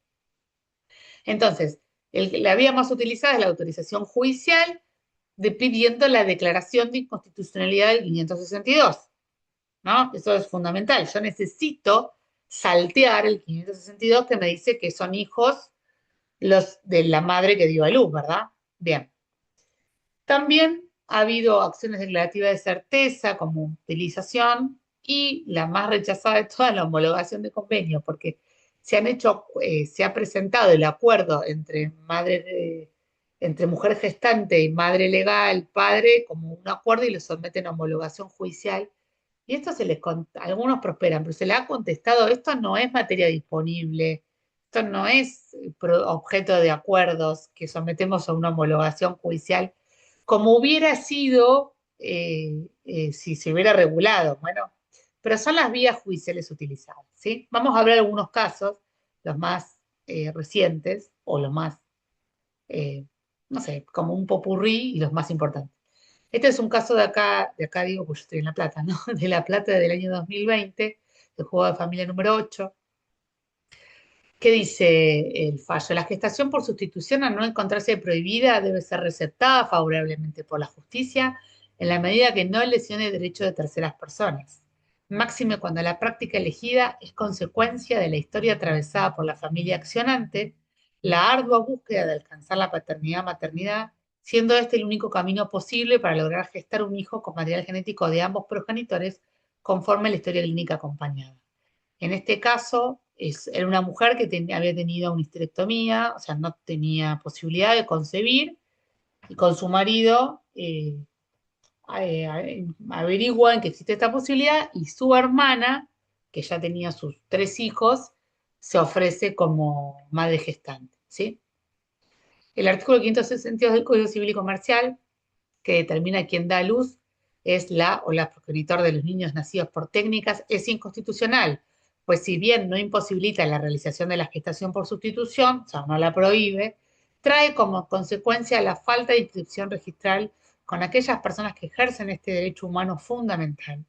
Entonces, la vía más utilizada es la autorización judicial pidiendo la declaración de inconstitucionalidad del 562, ¿no? Eso es fundamental. Yo necesito saltear el 562 que me dice que son hijos los de la madre que dio a luz, ¿verdad? Bien. También ha habido acciones declarativas de certeza como utilización y la más rechazada de todas, la homologación de convenios, porque se ha presentado el acuerdo entre mujer gestante y madre legal, padre, como un acuerdo y lo someten a homologación judicial. Y esto algunos prosperan, pero se le ha contestado, esto no es materia disponible, esto no es objeto de acuerdos que sometemos a una homologación judicial como hubiera sido si se hubiera regulado. Bueno, pero son las vías judiciales utilizadas, ¿sí? Vamos a ver algunos casos, los más recientes o los más, no sé, como un popurrí y los más importantes. Este es un caso de acá digo, pues yo estoy en La Plata, ¿no? De La Plata del año 2020, el juego de familia número 8. ¿Qué dice el fallo? La gestación por sustitución, al no encontrarse prohibida, debe ser receptada favorablemente por la justicia en la medida que no lesione derechos de terceras personas. Máxime cuando la práctica elegida es consecuencia de la historia atravesada por la familia accionante, la ardua búsqueda de alcanzar la paternidad-maternidad, siendo este el único camino posible para lograr gestar un hijo con material genético de ambos progenitores conforme a la historia clínica acompañada. En este caso, era una mujer que había tenido una histerectomía, o sea, no tenía posibilidad de concebir, y con su marido averiguan que existe esta posibilidad, y su hermana, que ya tenía sus 3 hijos, se ofrece como madre gestante, ¿sí? El artículo 562 del Código Civil y Comercial, que determina quién da a luz es la o la progenitor de los niños nacidos por técnicas, es inconstitucional, pues si bien no imposibilita la realización de la gestación por sustitución, o sea, no la prohíbe, trae como consecuencia la falta de inscripción registral con aquellas personas que ejercen este derecho humano fundamental,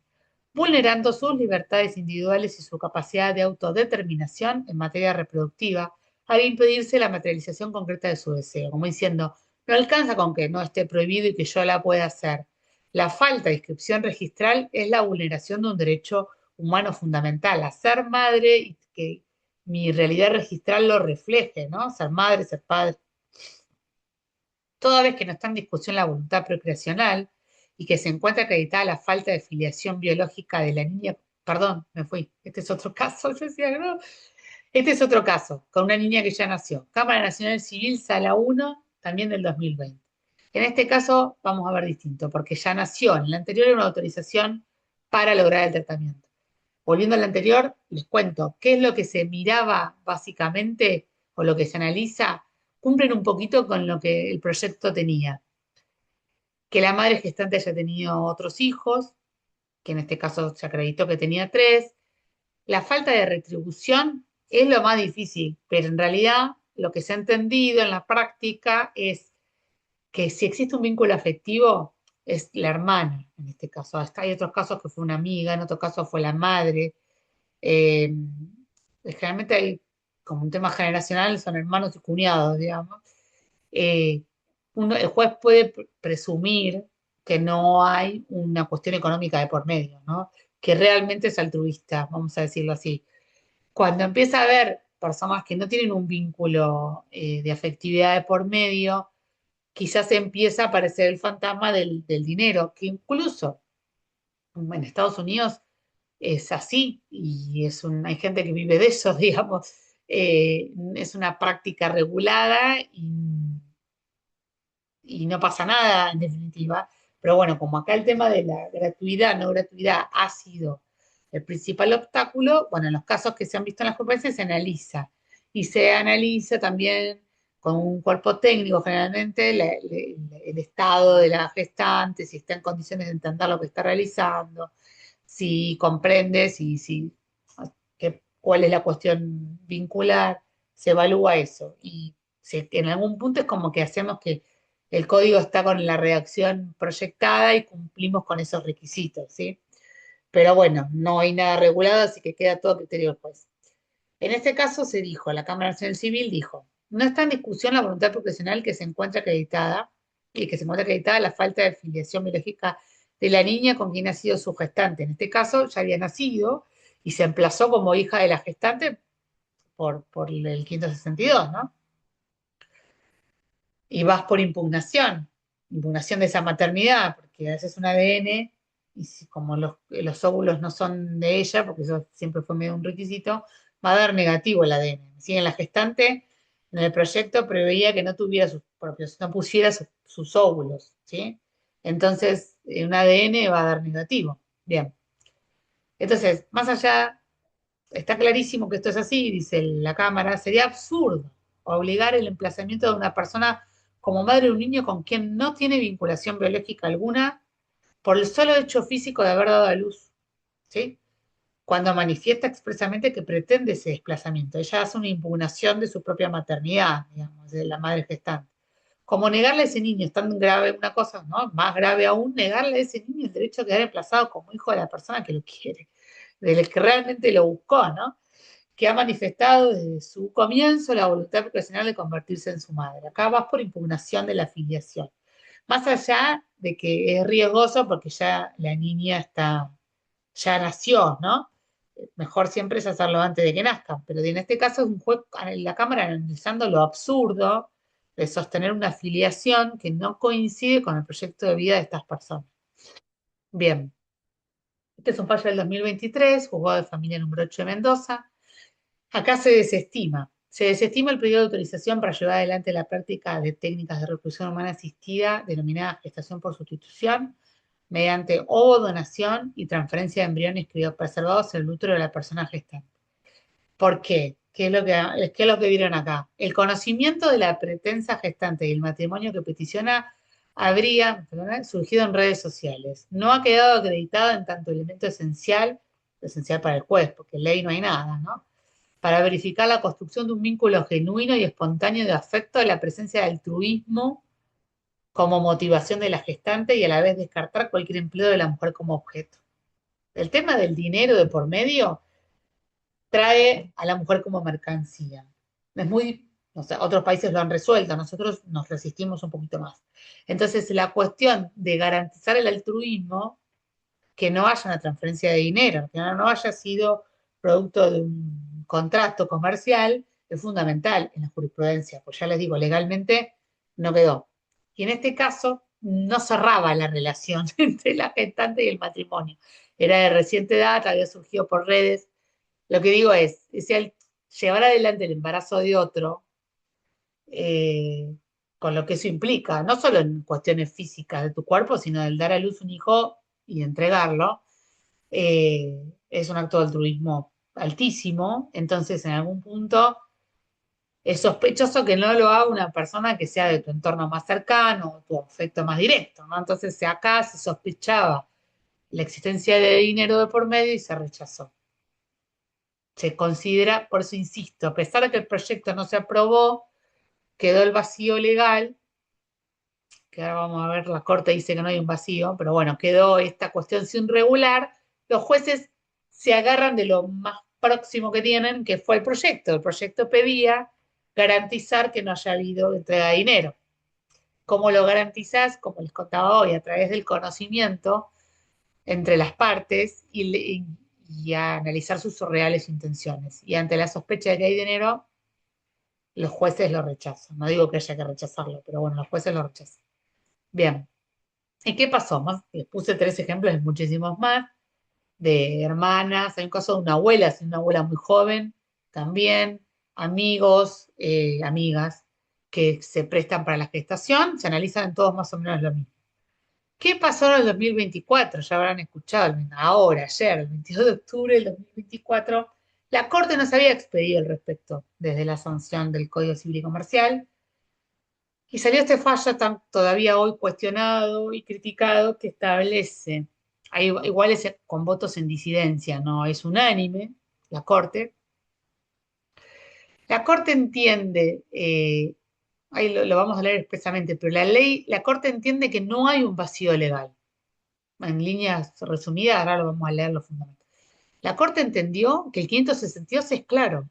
vulnerando sus libertades individuales y su capacidad de autodeterminación en materia reproductiva, al impedirse la materialización concreta de su deseo, como diciendo, no alcanza con que no esté prohibido y que yo la pueda hacer. La falta de inscripción registral es la vulneración de un derecho humano fundamental, a ser madre y que mi realidad registral lo refleje, ¿no? Ser madre, ser padre. Toda vez que no está en discusión la voluntad procreacional y que se encuentra acreditada la falta de filiación biológica de la niña, perdón, me fui, este es otro caso, yo decía, no, este es otro caso, con una niña que ya nació. Cámara Nacional Civil, Sala 1, también del 2020. En este caso vamos a ver distinto, porque ya nació. En el anterior era una autorización para lograr el tratamiento. Volviendo al anterior, les cuento qué es lo que se miraba básicamente o lo que se analiza, cumplen un poquito con lo que el proyecto tenía. Que la madre gestante haya tenido otros hijos, que en este caso se acreditó que tenía 3. La falta de retribución es lo más difícil, pero en realidad lo que se ha entendido en la práctica es que si existe un vínculo afectivo, es la hermana, en este caso. Hasta hay otros casos que fue una amiga, en otros casos fue la madre. Eh, Generalmente hay como un tema generacional, son hermanos y cuñados, digamos. Eh, el juez puede presumir que no hay una cuestión económica de por medio, ¿no? Que realmente es altruista, vamos a decirlo así. Cuando empieza a haber personas que no tienen un vínculo de afectividad de por medio, quizás empieza a aparecer el fantasma del dinero, que incluso en Estados Unidos es así y hay gente que vive de eso, digamos. Es una práctica regulada y no pasa nada en definitiva. Pero bueno, como acá el tema de la gratuidad, no gratuidad ha sido el principal obstáculo, bueno, en los casos que se han visto en las competencias se analiza y se analiza también con un cuerpo técnico generalmente el estado de la gestante, si está en condiciones de entender lo que está realizando, si comprende, cuál es la cuestión vincular, se evalúa eso. Y en algún punto es como que hacemos que el código está con la redacción proyectada y cumplimos con esos requisitos, ¿sí? Pero bueno, no hay nada regulado, así que queda todo a criterio del juez. En este caso se dijo, la Cámara Nacional Civil dijo, no está en discusión la voluntad profesional que se encuentra acreditada y que se encuentra acreditada la falta de filiación biológica de la niña con quien ha sido su gestante. En este caso ya había nacido y se emplazó como hija de la gestante por el 562, ¿no? Y vas por impugnación de esa maternidad, porque haces un ADN y como los óvulos no son de ella, porque eso siempre fue medio un requisito, va a dar negativo el ADN. Si en la gestante, en el proyecto preveía que no tuviera sus propios, no pusiera sus óvulos, ¿sí? Entonces, un ADN va a dar negativo. Bien. Entonces, más allá, está clarísimo que esto es así, dice la Cámara, sería absurdo obligar el emplazamiento de una persona como madre de un niño con quien no tiene vinculación biológica alguna por el solo hecho físico de haber dado a luz, ¿sí? Cuando manifiesta expresamente que pretende ese desplazamiento. Ella hace una impugnación de su propia maternidad, digamos, de la madre gestante. Como negarle a ese niño, es tan grave una cosa, ¿no? Más grave aún, negarle a ese niño el derecho a quedar emplazado como hijo de la persona que lo quiere, del que realmente lo buscó, ¿no? que ha manifestado desde su comienzo la voluntad profesional de convertirse en su madre. Acá vas por impugnación de la filiación. Más allá de que es riesgoso porque ya la niña ya nació, ¿no? Mejor siempre es hacerlo antes de que nazcan, pero en este caso es un juez en la Cámara analizando lo absurdo de sostener una filiación que no coincide con el proyecto de vida de estas personas. Bien, este es un fallo del 2023, juzgado de familia número 8 de Mendoza. Acá se desestima el pedido de autorización para llevar adelante la práctica de técnicas de reproducción humana asistida denominada gestación por sustitución mediante ovodonación y transferencia de embriones criopreservados en el útero de la persona gestante. ¿Por qué? ¿Qué es lo que vieron acá? El conocimiento de la pretensa gestante y el matrimonio que peticiona habría, perdón, surgido en redes sociales. No ha quedado acreditado en tanto elemento esencial para el juez, porque en ley no hay nada, ¿no? Para verificar la construcción de un vínculo genuino y espontáneo de afecto de la presencia de altruismo como motivación de la gestante y a la vez descartar cualquier empleo de la mujer como objeto. El tema del dinero de por medio trae a la mujer como mercancía. Es muy, o sea, otros países lo han resuelto, nosotros nos resistimos un poquito más. Entonces, la cuestión de garantizar el altruismo, que no haya una transferencia de dinero, que no haya sido producto de un contrato comercial, es fundamental en la jurisprudencia, pues ya les digo, legalmente no quedó. Y en este caso no cerraba la relación entre la gestante y el matrimonio. Era de reciente data, había surgido por redes. Lo que digo es si al llevar adelante el embarazo de otro, eh, con lo que eso implica, no solo en cuestiones físicas de tu cuerpo, sino del dar a luz un hijo y entregarlo, es un acto de altruismo altísimo, entonces en algún punto es sospechoso que no lo haga una persona que sea de tu entorno más cercano, tu afecto más directo, ¿no? Entonces acá se sospechaba la existencia de dinero de por medio y se rechazó. Se considera, por eso insisto, a pesar de que el proyecto no se aprobó, quedó el vacío legal, que ahora vamos a ver, la Corte dice que no hay un vacío, pero bueno, quedó esta cuestión sin regular, los jueces se agarran de lo más próximo que tienen, que fue el proyecto. El proyecto pedía garantizar que no haya habido entrega de dinero. ¿Cómo lo garantizás? Como les contaba hoy, a través del conocimiento entre las partes y a analizar sus reales intenciones. Y ante la sospecha de que hay dinero, los jueces lo rechazan. No digo que haya que rechazarlo, pero bueno, los jueces lo rechazan. Bien. ¿Y qué pasó? Les puse tres ejemplos, hay muchísimos más, de hermanas. Hay un caso de una abuela muy joven, también, amigos, amigas, que se prestan para la gestación, se analizan todos más o menos lo mismo. ¿Qué pasó en el 2024? Ya habrán escuchado, ahora, ayer, el 22 de octubre del 2024, la Corte nos había expedido al respecto desde la sanción del Código Civil y Comercial y salió este fallo tan todavía hoy cuestionado y criticado que establece, igual es con votos en disidencia, no es unánime, la Corte. La Corte entiende, ahí lo vamos a leer expresamente, pero la Corte entiende que no hay un vacío legal. En líneas resumidas, ahora lo vamos a leer los fundamentos. La Corte entendió que el 562 es claro.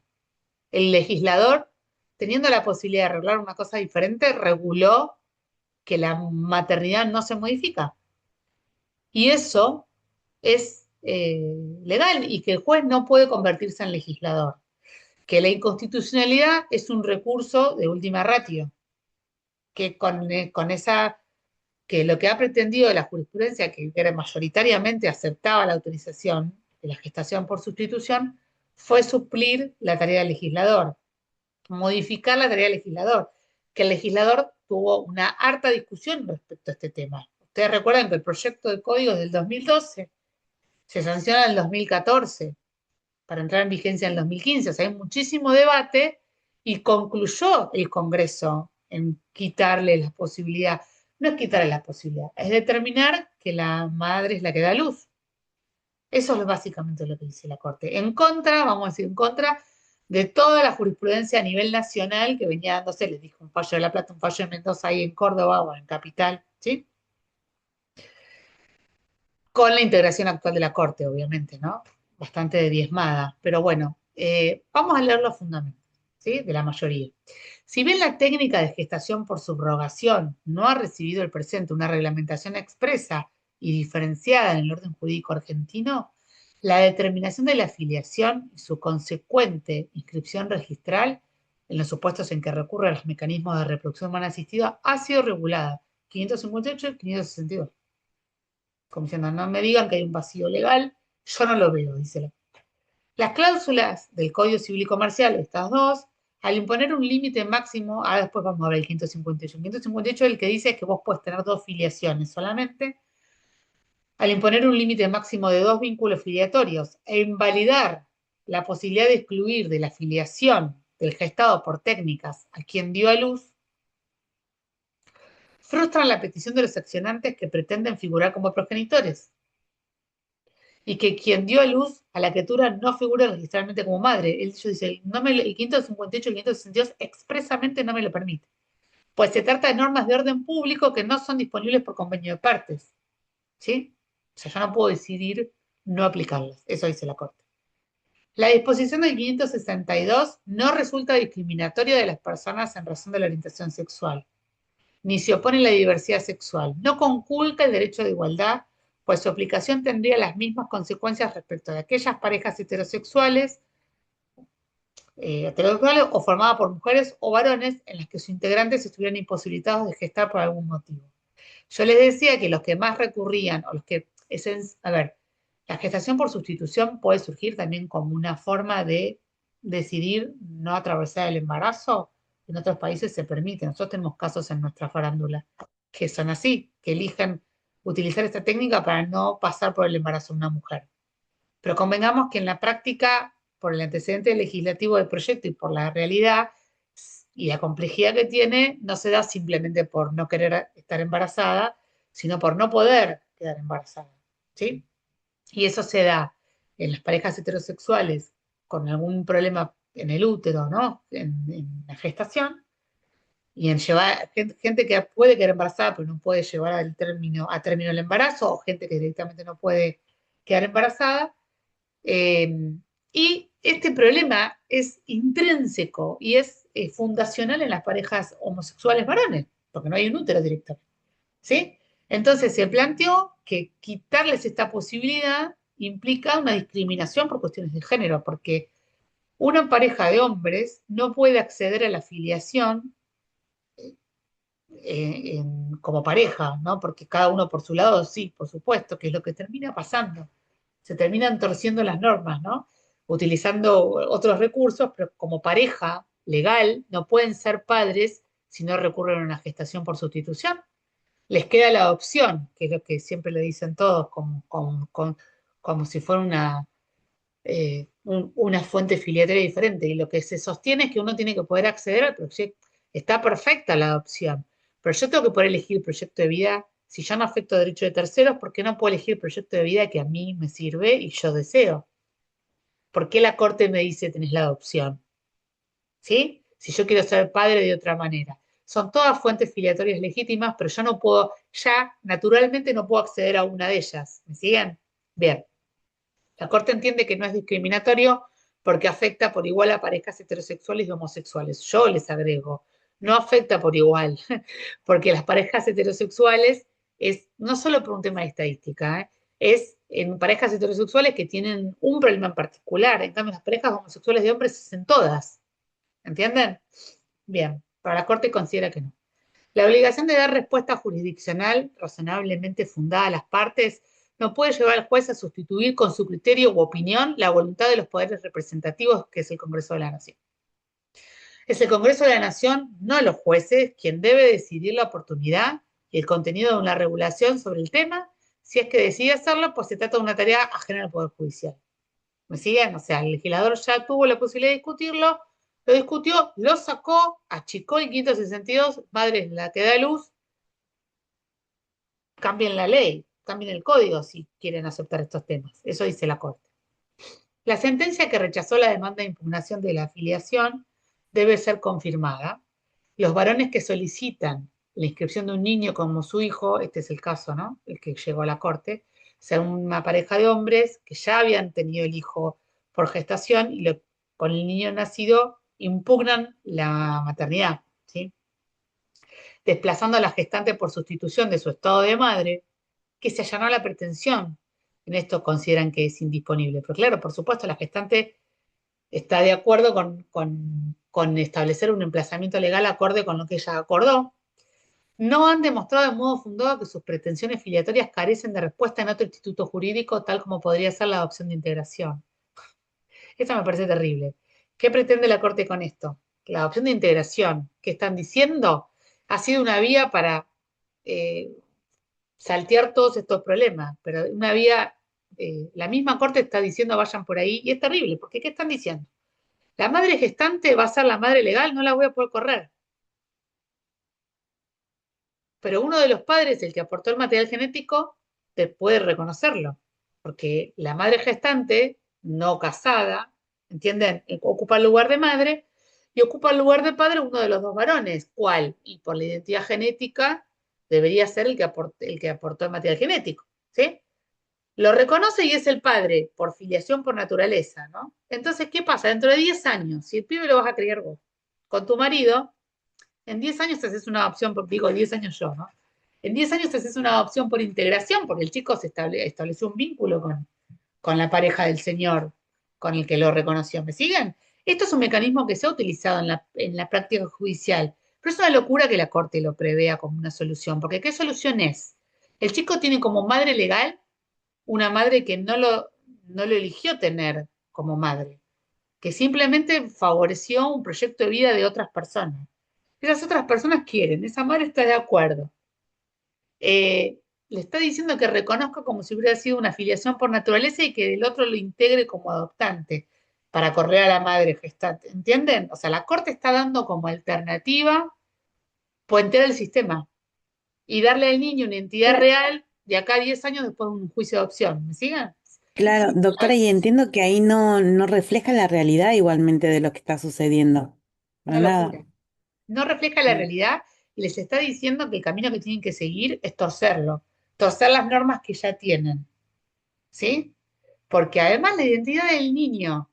El legislador, teniendo la posibilidad de arreglar una cosa diferente, reguló que la maternidad no se modifica. Y eso es legal y que el juez no puede convertirse en legislador. Que la inconstitucionalidad es un recurso de última ratio, que con esa que lo que ha pretendido la jurisprudencia, que era mayoritariamente aceptaba la autorización de la gestación por sustitución, fue suplir la tarea del legislador, modificar la tarea del legislador, que el legislador tuvo una harta discusión respecto a este tema. Ustedes recuerdan que el proyecto de código es del 2012, se sanciona en el 2014, para entrar en vigencia en el 2015, o sea, hay muchísimo debate y concluyó el Congreso en quitarle la posibilidad, no es quitarle la posibilidad, es determinar que la madre es la que da luz. Eso es básicamente lo que dice la Corte. En contra, vamos a decir, en contra de toda la jurisprudencia a nivel nacional que venía dándose, les dijo un fallo de La Plata, un fallo de Mendoza ahí en Córdoba o en Capital, ¿sí? Con la integración actual de la Corte, obviamente, ¿no? Bastante diezmada, pero bueno, Vamos a leer los fundamentos, ¿sí? De la mayoría. Si bien la técnica de gestación por subrogación no ha recibido el presente una reglamentación expresa y diferenciada en el orden jurídico argentino, la determinación de la filiación y su consecuente inscripción registral en los supuestos en que recurre a los mecanismos de reproducción humana asistida ha sido regulada 558 y 562. Como diciendo, no me digan que hay un vacío legal, yo no lo veo, dice la. Las cláusulas del Código Civil y Comercial, estas dos, al imponer un límite máximo, ahora después vamos a ver el 558. El 558 el que dice que vos puedes tener dos filiaciones solamente, al imponer un límite máximo de dos vínculos filiatorios e invalidar la posibilidad de excluir de la filiación del gestado por técnicas a quien dio a luz, frustran la petición de los accionantes que pretenden figurar como progenitores y que quien dio a luz a la criatura no figura registralmente como madre. Ellos dice, el 558 y el 562 expresamente no me lo permite, pues se trata de normas de orden público que no son disponibles por convenio de partes, ¿sí? O sea, yo no puedo decidir no aplicarlas, eso dice la Corte. La disposición del 562 no resulta discriminatoria de las personas en razón de la orientación sexual, ni se opone a la diversidad sexual. No conculca el derecho de igualdad, pues su aplicación tendría las mismas consecuencias respecto de aquellas parejas heterosexuales o formadas por mujeres o varones en las que sus integrantes estuvieran imposibilitados de gestar por algún motivo. Yo les decía que los que más recurrían, o los que, a ver, la gestación por sustitución puede surgir también como una forma de decidir no atravesar el embarazo. En otros países se permite. Nosotros tenemos casos en nuestra farándula que son así, que eligen utilizar esta técnica para no pasar por el embarazo de una mujer. Pero convengamos que en la práctica, por el antecedente legislativo del proyecto y por la realidad y la complejidad que tiene, no se da simplemente por no querer estar embarazada, sino por no poder quedar embarazada, ¿sí? Y eso se da en las parejas heterosexuales con algún problema en el útero, ¿no? En la gestación, y en llevar gente que puede quedar embarazada pero no puede llevar a término el embarazo, o gente que directamente no puede quedar embarazada. Eh, y este problema es intrínseco y es fundacional en las parejas homosexuales varones, porque no hay un útero directamente, ¿sí? Entonces se planteó que quitarles esta posibilidad implica una discriminación por cuestiones de género, porque una pareja de hombres no puede acceder a la filiación como pareja, ¿no? Porque cada uno por su lado, sí, por supuesto, que es lo que termina pasando. Se terminan torciendo las normas, ¿no? Utilizando otros recursos, pero como pareja legal no pueden ser padres si no recurren a una gestación por sustitución. Les queda la adopción, que es lo que siempre le dicen todos, como si fuera una fuente filiatoria diferente. Y lo que se sostiene es que uno tiene que poder acceder al proyecto. Está perfecta la adopción, pero yo tengo que poder elegir el proyecto de vida. Si yo no afecto derecho de terceros, ¿por qué no puedo elegir el proyecto de vida que a mí me sirve y yo deseo? ¿Por qué la Corte me dice tenés la adopción? ¿Sí? Si yo quiero ser padre de otra manera. Son todas fuentes filiatorias legítimas, pero yo no puedo, ya naturalmente no puedo acceder a una de ellas. ¿Me siguen? Bien. La Corte entiende que no es discriminatorio porque afecta por igual a parejas heterosexuales y homosexuales. Yo les agrego, no afecta por igual, porque las parejas heterosexuales es no solo por un tema de estadística, es en parejas heterosexuales que tienen un problema en particular. En cambio, las parejas homosexuales de hombres es en todas. ¿Entienden? Bien, para la Corte considera que no. La obligación de dar respuesta jurisdiccional razonablemente fundada a las partes no puede llevar al juez a sustituir con su criterio u opinión la voluntad de los poderes representativos, que es el Congreso de la Nación. Es el Congreso de la Nación, no los jueces, quien debe decidir la oportunidad y el contenido de una regulación sobre el tema. Si es que decide hacerlo, pues se trata de una tarea ajena al Poder Judicial. ¿Me siguen? O sea, el legislador ya tuvo la posibilidad de discutirlo, lo discutió, lo sacó, achicó el 562, madre la que da luz, cambien la ley, cambien el código si quieren aceptar estos temas. Eso dice la Corte. La sentencia que rechazó la demanda de impugnación de la afiliación debe ser confirmada. Los varones que solicitan la inscripción de un niño como su hijo, este es el caso, ¿no? El que llegó a la Corte, sea una pareja de hombres que ya habían tenido el hijo por gestación y con el niño nacido impugnan la maternidad, ¿sí? Desplazando a la gestante por sustitución de su estado de madre, que se allanó a la pretensión. En esto consideran que es indisponible. Pero claro, por supuesto, la gestante está de acuerdo con establecer un emplazamiento legal acorde con lo que ella acordó. No han demostrado de modo fundado que sus pretensiones filiatorias carecen de respuesta en otro instituto jurídico, tal como podría ser la adopción de integración. Esto me parece terrible. ¿Qué pretende la Corte con esto? La adopción de integración, que están diciendo, ha sido una vía para eh, saltear todos estos problemas, pero una vía, la misma Corte está diciendo vayan por ahí y es terrible, porque ¿qué están diciendo? La madre gestante va a ser la madre legal, no la voy a poder correr. Pero uno de los padres, el que aportó el material genético, te puede reconocerlo, porque la madre gestante, no casada, ¿entienden? Ocupa el lugar de madre y ocupa el lugar de padre uno de los dos varones. ¿Cuál? Y por la identidad genética debería ser el que aportó el material genético, ¿sí? Lo reconoce y es el padre, por filiación, por naturaleza, ¿no? Entonces, ¿qué pasa? Dentro de 10 años, si el pibe lo vas a criar vos, con tu marido, en 10 años te haces una adopción, digo 10 años yo, ¿no? En 10 años te haces una adopción por integración, porque el chico estableció un vínculo con la pareja del señor con el que lo reconoció. ¿Me siguen? Esto es un mecanismo que se ha utilizado en la práctica judicial, pero es una locura que la Corte lo prevea como una solución, porque ¿qué solución es? El chico tiene como madre legal una madre que no lo eligió tener como madre, que simplemente favoreció un proyecto de vida de otras personas. Esas otras personas quieren, esa madre está de acuerdo. Le está diciendo que reconozca como si hubiera sido una afiliación por naturaleza y que el otro lo integre como adoptante para correr a la madre gestante. ¿Entienden? O sea, la Corte está dando como alternativa puentear el sistema y darle al niño una entidad real de acá a 10 años después de un juicio de adopción. ¿Me siguen? Claro, doctora, y entiendo que ahí no refleja la realidad igualmente de lo que está sucediendo. Para Una nada. locura. No refleja la realidad y les está diciendo que el camino que tienen que seguir es torcerlo, torcer las normas que ya tienen, ¿sí? Porque además la identidad del niño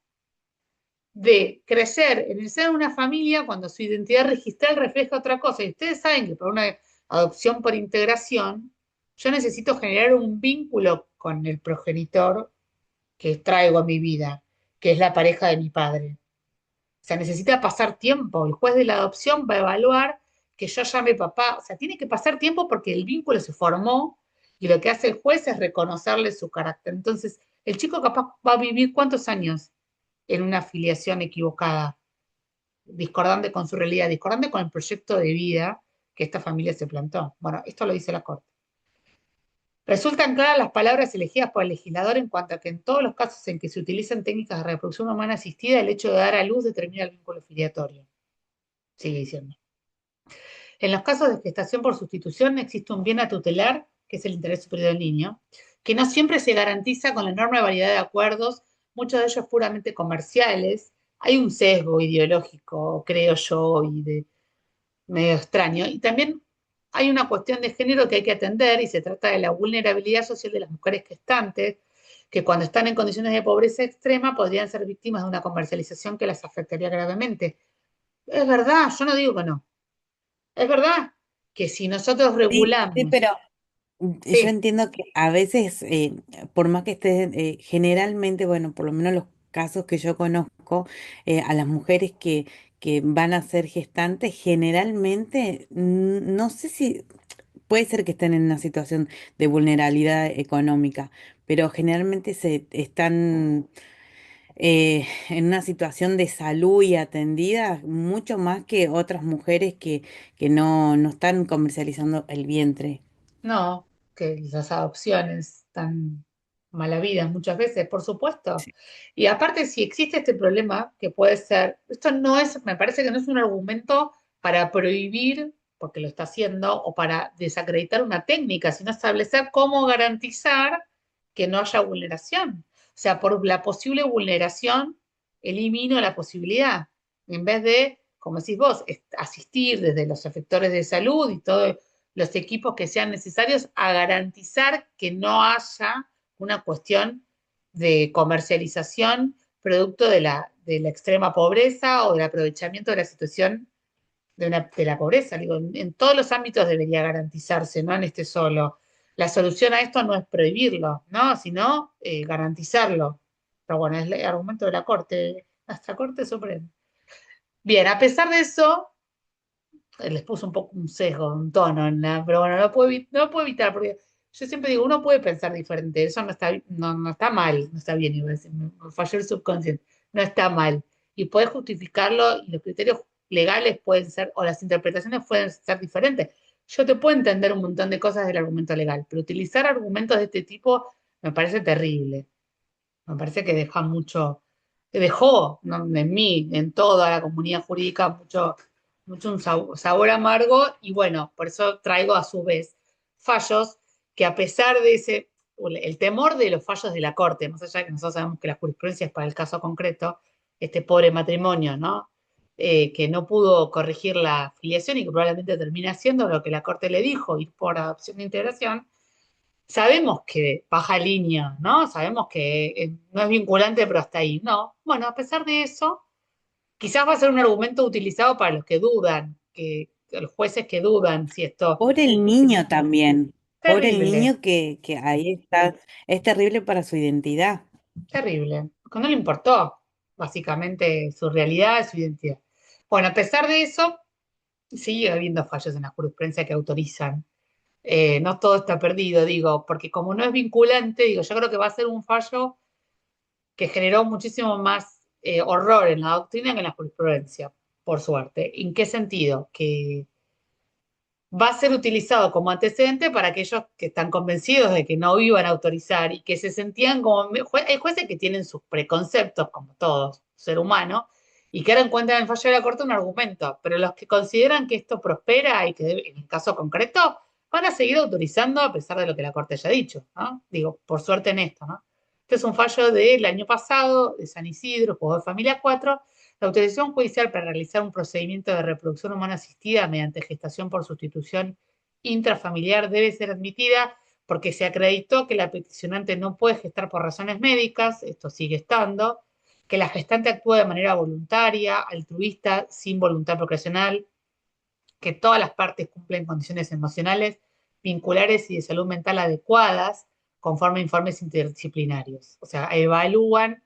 de crecer en el seno de una familia cuando su identidad registral refleja otra cosa. Y ustedes saben que para una adopción por integración, yo necesito generar un vínculo con el progenitor que traigo a mi vida, que es la pareja de mi padre. O sea, necesita pasar tiempo. El juez de la adopción va a evaluar que yo llame papá. O sea, tiene que pasar tiempo porque el vínculo se formó y lo que hace el juez es reconocerle su carácter. Entonces, el chico capaz va a vivir cuántos años en una afiliación equivocada, discordante con su realidad, discordante con el proyecto de vida que esta familia se plantó. Bueno, esto lo dice la Corte. Resultan claras las palabras elegidas por el legislador en cuanto a que en todos los casos en que se utilizan técnicas de reproducción humana asistida, el hecho de dar a luz determina el vínculo filiatorio. Sigue diciendo. En los casos de gestación por sustitución existe un bien a tutelar, que es el interés superior del niño, que no siempre se garantiza con la enorme variedad de acuerdos, muchos de ellos puramente comerciales. Hay un sesgo ideológico, creo yo, y de medio extraño. Y también hay una cuestión de género que hay que atender y se trata de la vulnerabilidad social de las mujeres gestantes, que cuando están en condiciones de pobreza extrema podrían ser víctimas de una comercialización que las afectaría gravemente. Es verdad, yo no digo que no. Es verdad que si nosotros Sí, sí, regulamos, pero yo sí, entiendo que a veces, por más que esté, generalmente, bueno, por lo menos los casos que yo conozco, a las mujeres que van a ser gestantes, generalmente, no sé si puede ser que estén en una situación de vulnerabilidad económica, pero generalmente se están en una situación de salud y atendidas mucho más que otras mujeres que no están comercializando el vientre. no, que las adopciones tan malavidas muchas veces, por supuesto. Sí. Y aparte, si existe este problema, que puede ser, esto no es, me parece que no es un argumento para prohibir, porque lo está haciendo, o para desacreditar una técnica, sino establecer cómo garantizar que no haya vulneración. O sea, por la posible vulneración, elimino la posibilidad, en vez de, como decís vos, asistir desde los efectores de salud y todo los equipos que sean necesarios a garantizar que no haya una cuestión de comercialización producto de la extrema pobreza o del aprovechamiento de la situación de la pobreza. Digo, en todos los ámbitos debería garantizarse, no en este solo. La solución a esto no es prohibirlo, ¿no? Sino garantizarlo. Pero bueno, es el argumento de la Corte, hasta Corte Suprema. Bien, a pesar de eso, les puso un poco un sesgo, un tono, pero bueno, no lo puedo evitar, porque yo siempre digo, uno puede pensar diferente, eso no está mal, no está bien, iba a decir, me falló el subconsciente, no está mal. Y puedes justificarlo, y los criterios legales pueden ser, o las interpretaciones pueden ser diferentes. Yo te puedo entender un montón de cosas del argumento legal, pero utilizar argumentos de este tipo me parece terrible. Me parece que deja mucho, que dejó, ¿no? En mí, en toda la comunidad jurídica, mucho un sabor amargo, y bueno, por eso traigo a su vez fallos que, a pesar de el temor de los fallos de la Corte, más allá de que nosotros sabemos que la jurisprudencia es para el caso concreto, este pobre matrimonio, ¿no? Que no pudo corregir la filiación y que probablemente termine haciendo lo que la Corte le dijo, ir por adopción de integración. Sabemos que baja línea, ¿no? Sabemos que no es vinculante, pero hasta ahí. No. Bueno, a pesar de eso, quizás va a ser un argumento utilizado para los que dudan, que los jueces que dudan si esto Por el niño también, es por el terrible, niño que ahí está, es terrible para su identidad. terrible, porque no le importó básicamente su realidad, su identidad. Bueno, a pesar de eso, sigue habiendo fallos en la jurisprudencia que autorizan. No todo está perdido, digo, porque como no es vinculante, digo, yo creo que va a ser un fallo que generó muchísimo más horror en la doctrina que en la jurisprudencia, por suerte. ¿En qué sentido? Que va a ser utilizado como antecedente para aquellos que están convencidos de que no iban a autorizar y que se sentían como... Hay jueces que tienen sus preconceptos, como todo ser humano, y que ahora encuentran en el fallo de la Corte un argumento, pero los que consideran que esto prospera y que en el caso concreto van a seguir autorizando a pesar de lo que la Corte haya dicho, ¿no? Digo, por suerte en esto, ¿no? Este es un fallo del año pasado, de San Isidro, Juzgado de Familia 4. La autorización judicial para realizar un procedimiento de reproducción humana asistida mediante gestación por sustitución intrafamiliar debe ser admitida porque se acreditó que la peticionante no puede gestar por razones médicas, esto sigue estando, que la gestante actúa de manera voluntaria, altruista, sin voluntad procreacional, que todas las partes cumplen condiciones emocionales, vinculares y de salud mental adecuadas conforme a informes interdisciplinarios. O sea, evalúan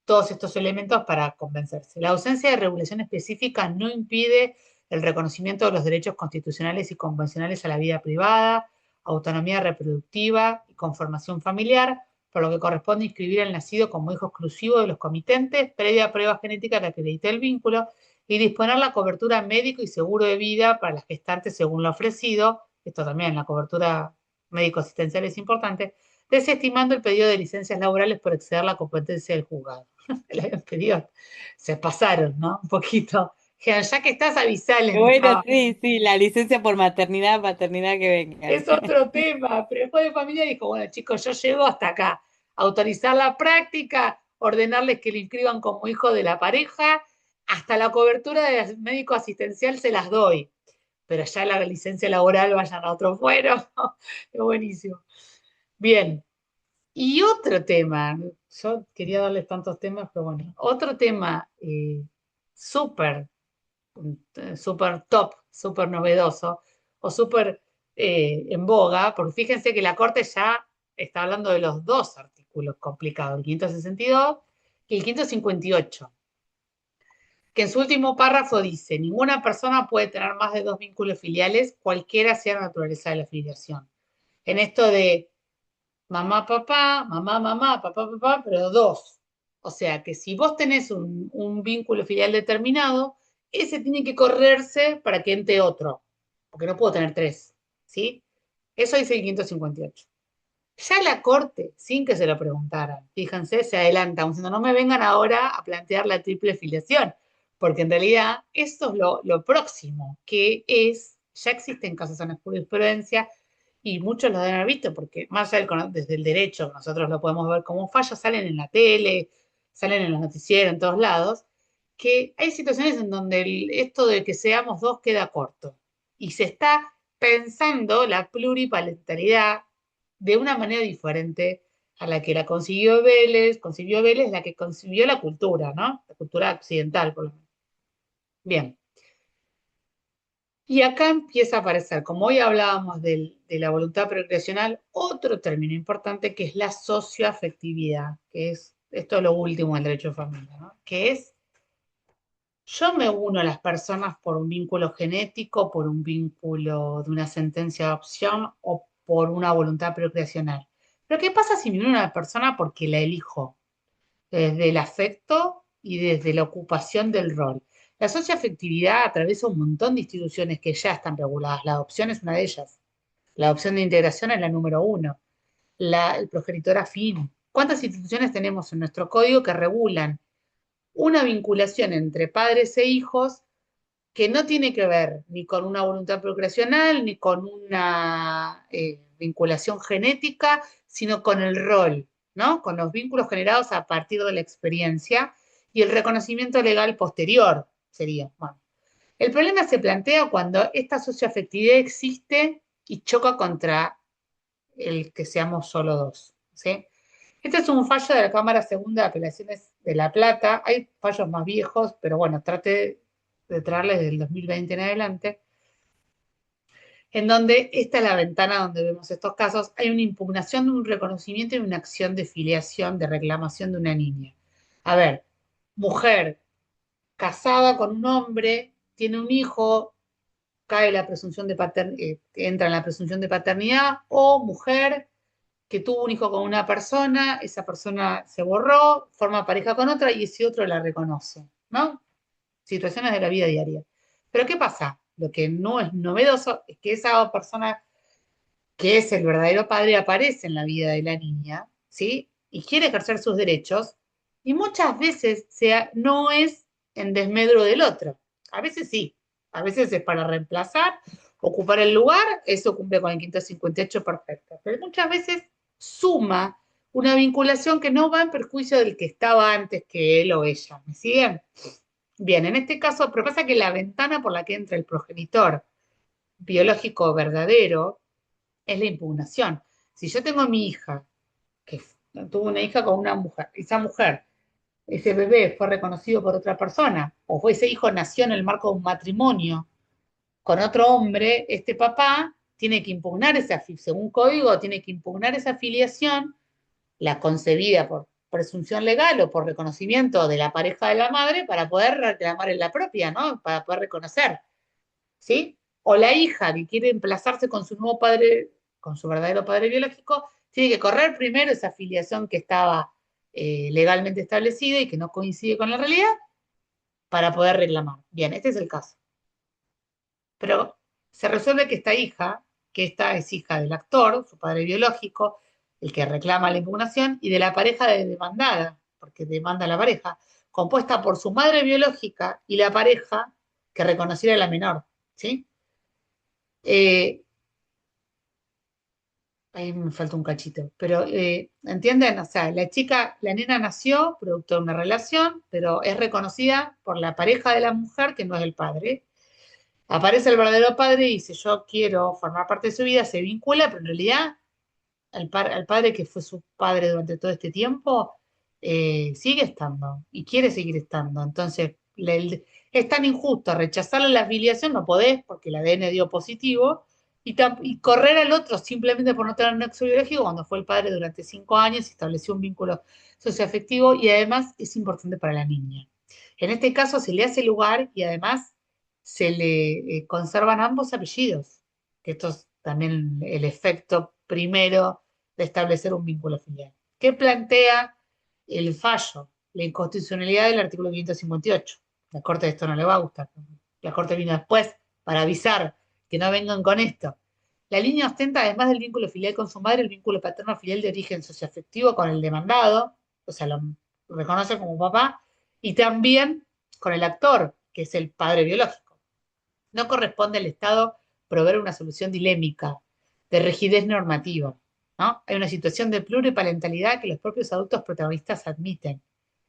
todos estos elementos para convencerse. La ausencia de regulación específica no impide el reconocimiento de los derechos constitucionales y convencionales a la vida privada, autonomía reproductiva y conformación familiar, por lo que corresponde inscribir al nacido como hijo exclusivo de los comitentes, previa prueba genética que acredite el vínculo, y disponer la cobertura médico y seguro de vida para las gestantes según lo ofrecido. Esto también, la cobertura médico-asistencial es importante, desestimando el pedido de licencias laborales por exceder la competencia del juzgado. Le habían pedido, se pasaron, ¿no? Un poquito. Dijeron, ya que estás, avisales, Bueno, no. sí, sí, la licencia por maternidad, paternidad que vengan. Es otro tema, pero después de familia dijo, bueno, chicos, yo llego hasta acá. Autorizar la práctica, ordenarles que lo inscriban como hijo de la pareja, hasta la cobertura de médico asistencial se las doy. Pero ya la licencia laboral vayan a otro fuero. Es buenísimo. Bien, y otro tema, yo quería darles tantos temas, pero bueno, otro tema súper, súper top, súper novedoso o súper en boga, porque fíjense que la Corte ya está hablando de los dos artículos complicados, el 562 y el 558, que en su último párrafo dice, ninguna persona puede tener más de dos vínculos filiales, cualquiera sea la naturaleza de la filiación. En esto de mamá, papá, mamá, mamá, papá, papá, pero dos. O sea que si vos tenés un vínculo filial determinado, ese tiene que correrse para que entre otro, porque no puedo tener tres, ¿sí? Eso dice el 558. Ya la Corte, sin que se lo preguntaran, fíjense, se adelanta, diciendo, no me vengan ahora a plantear la triple filiación, porque en realidad esto es lo próximo, que es, ya existen casos en la jurisprudencia y muchos lo deben haber visto, porque más allá desde el derecho, nosotros lo podemos ver como fallos, salen en la tele, salen en los noticieros, en todos lados, que hay situaciones en donde esto de que seamos dos queda corto y se está pensando la pluriparentalidad de una manera diferente a la que la concibió Vélez, la que concibió la cultura, ¿no? La cultura occidental, por lo menos. Bien. Y acá empieza a aparecer, como hoy hablábamos de la voluntad procreacional, otro término importante que es la socioafectividad, que es, esto es lo último del derecho de familia, ¿no? Que es, yo me uno a las personas por un vínculo genético, por un vínculo de una sentencia de adopción o por una voluntad procreacional. Pero ¿qué pasa si me uno a la persona porque la elijo? Desde el afecto y desde la ocupación del rol. La socioafectividad atraviesa un montón de instituciones que ya están reguladas. La adopción es una de ellas. La adopción de integración es la número uno. El progenitor afín. ¿Cuántas instituciones tenemos en nuestro código que regulan una vinculación entre padres e hijos que no tiene que ver ni con una voluntad procreacional, ni con una vinculación genética, sino con el rol, ¿no? Con los vínculos generados a partir de la experiencia y el reconocimiento legal posterior sería. Bueno, el problema se plantea cuando esta socioafectividad existe y choca contra el que seamos solo dos, ¿sí? Este es un fallo de la Cámara Segunda de Apelaciones de La Plata. Hay fallos más viejos, pero bueno, trate de traerles del 2020 en adelante, en donde esta es la ventana donde vemos estos casos. Hay una impugnación de un reconocimiento y una acción de filiación, de reclamación de una niña. A ver, mujer casada con un hombre, tiene un hijo, cae la presunción de entra en la presunción de paternidad, o mujer que tuvo un hijo con una persona, esa persona se borró, forma pareja con otra y ese otro la reconoce, ¿no? Situaciones de la vida diaria. Pero ¿qué pasa? Lo que no es novedoso es que esa persona que es el verdadero padre aparece en la vida de la niña, ¿sí? Y quiere ejercer sus derechos y muchas veces no es en desmedro del otro. A veces sí, a veces es para reemplazar, ocupar el lugar, eso cumple con el 558 perfecto. Pero muchas veces suma una vinculación que no va en perjuicio del que estaba antes que él o ella. ¿Me siguen? Bien, en este caso, pero pasa que la ventana por la que entra el progenitor biológico verdadero es la impugnación. Si yo tengo a mi hija, que tuvo una hija con una mujer, esa mujer, ese bebé fue reconocido por otra persona, o ese hijo nació en el marco de un matrimonio con otro hombre, este papá tiene que impugnar según código, tiene que impugnar esa filiación, la concebida por presunción legal o por reconocimiento de la pareja de la madre para poder reclamar en la propia, ¿no? Para poder reconocer. ¿Sí? O la hija que quiere emplazarse con su nuevo padre, con su verdadero padre biológico, tiene que correr primero esa filiación que estaba legalmente establecida y que no coincide con la realidad para poder reclamar. Bien, este es el caso. Pero se resuelve que esta hija, que esta es hija del actor, su padre biológico, el que reclama la impugnación, y de la pareja de demandada, porque demanda a la pareja, compuesta por su madre biológica y la pareja que reconociera a la menor. ¿Sí? Eh, Ahí me falta un cachito, pero ¿entienden? O sea, la chica, la nena nació producto de una relación, pero es reconocida por la pareja de la mujer que no es el padre. Aparece el verdadero padre y dice, yo quiero formar parte de su vida, se vincula, pero en realidad al padre que fue su padre durante todo este tiempo sigue estando y quiere seguir estando. Entonces, es tan injusto rechazarle la afiliación, no podés porque el ADN dio positivo, y correr al otro simplemente por no tener un nexo biológico cuando fue el padre durante 5 años y estableció un vínculo socioafectivo y además es importante para la niña. En este caso se le hace lugar y además se le conservan ambos apellidos, que esto es también el efecto primero de establecer un vínculo filial. ¿Qué plantea el fallo? La inconstitucionalidad del artículo 558. La Corte de esto no le va a gustar. La Corte vino después para avisar que no vengan con esto. La línea ostenta, además del vínculo filial con su madre, el vínculo paterno filial de origen socioafectivo con el demandado, o sea, lo reconoce como papá, y también con el actor, que es el padre biológico. No corresponde al Estado proveer una solución dilémica de rigidez normativa, ¿no? Hay una situación de pluriparentalidad que los propios adultos protagonistas admiten,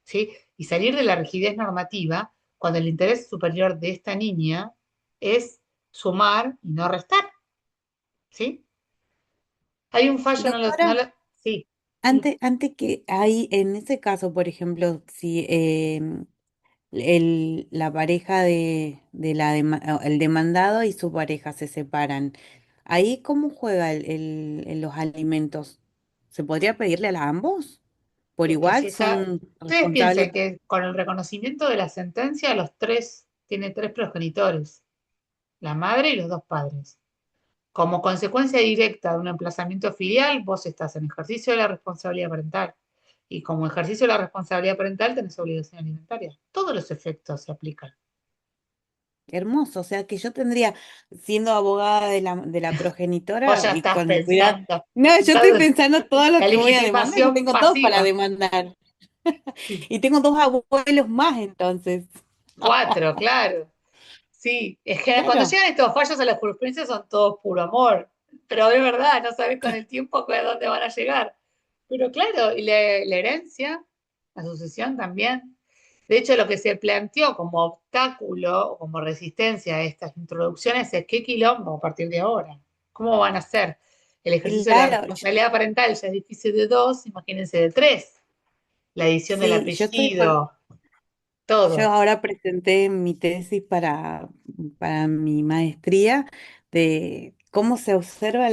¿sí? Y salir de la rigidez normativa cuando el interés superior de esta niña es sumar y no restar, ¿sí? Hay un fallo, Doctora, sí. antes que hay, en ese caso, por ejemplo, si la pareja el demandado y su pareja se separan, ahí ¿cómo juega los alimentos? ¿Se podría pedirle a ambos? ¿Por Es que si igual está, son ustedes piensan responsables? que con el reconocimiento de la sentencia, los tres, tiene tres progenitores, la madre y los dos padres. Como consecuencia directa de un emplazamiento filial, vos estás en ejercicio de la responsabilidad parental. Y como ejercicio de la responsabilidad parental, tenés obligación alimentaria. Todos los efectos se aplican. Hermoso, o sea que yo tendría, siendo abogada de la Vos progenitora ya y estás cuando pudiera... pensando. No, yo estoy pensando todo lo La que voy a demandar, yo legitimación tengo dos para pasiva. demandar Sí. y tengo dos abuelos más entonces. Cuatro, claro. Sí, es que cuando Claro, llegan estos fallos a la jurisprudencia son todos puro amor, pero es verdad, no sabes con el tiempo a dónde van a llegar. Pero claro, y la herencia, la sucesión también. De hecho, lo que se planteó como obstáculo o como resistencia a estas introducciones es qué quilombo a partir de ahora. ¿Cómo van a hacer? El ejercicio de la claro, responsabilidad parental ya es difícil de dos, imagínense de tres. La edición del sí, apellido, yo todo. ahora presenté mi tesis para mi maestría de cómo se observa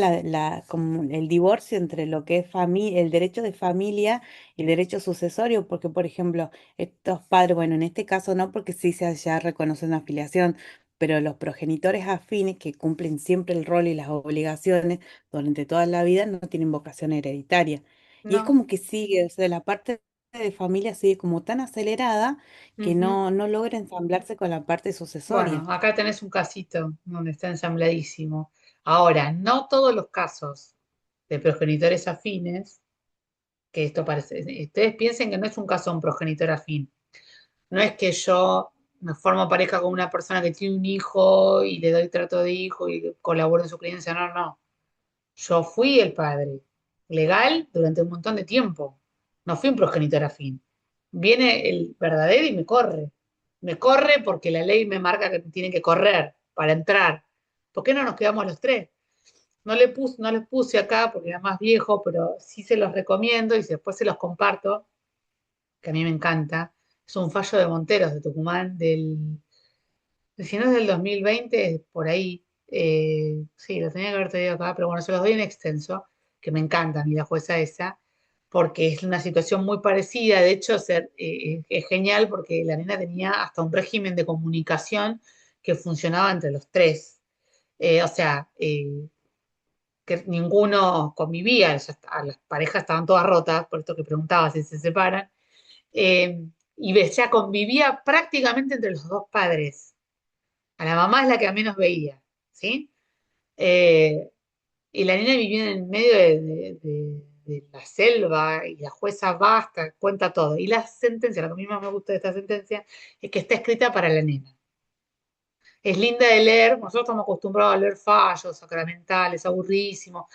como el divorcio entre lo que es el derecho de familia y el derecho sucesorio, porque por ejemplo, estos padres, bueno, en este caso no porque sí se ya reconoce una afiliación, pero los progenitores afines que cumplen siempre el rol y las obligaciones durante toda la vida no tienen vocación hereditaria. Y es No. como que sigue, o sea, la parte de familia sigue como tan acelerada que Ujú. no logra ensamblarse con la parte Bueno, sucesoria. acá tenés un casito donde está ensambladísimo. Ahora, no todos los casos de progenitores afines, que esto parece, ustedes piensen que no es un caso de un progenitor afín. No es que yo me formo pareja con una persona que tiene un hijo y le doy trato de hijo y colaboro en su crianza. No, no. Yo fui el padre legal durante un montón de tiempo. No fui un progenitor afín. Viene el verdadero y me corre. Me corre porque la ley me marca que tiene que correr para entrar. ¿Por qué no nos quedamos los tres? No les puse acá porque era más viejo, pero sí se los recomiendo y después se los comparto, que a mí me encanta. Es un fallo de Monteros de Tucumán si no es del 2020, por ahí. Sí, lo tenía que haber traído acá, pero bueno, se los doy en extenso, que me encanta a mí la jueza esa, porque es una situación muy parecida. De hecho, es genial porque la nena tenía hasta un régimen de comunicación que funcionaba entre los tres. O sea, que ninguno convivía, las parejas estaban todas rotas, por esto que preguntaba si se separan. eh, y ya convivía prácticamente entre los dos padres. A la mamá es la que a menos veía, ¿sí? Eh, y la nena vivía en medio de la selva y la jueza basta, cuenta todo. Y la sentencia, lo que a mí más me gusta de esta sentencia, es que está escrita para la nena. Es linda de leer, nosotros estamos acostumbrados a leer fallos sacramentales, aburridísimos,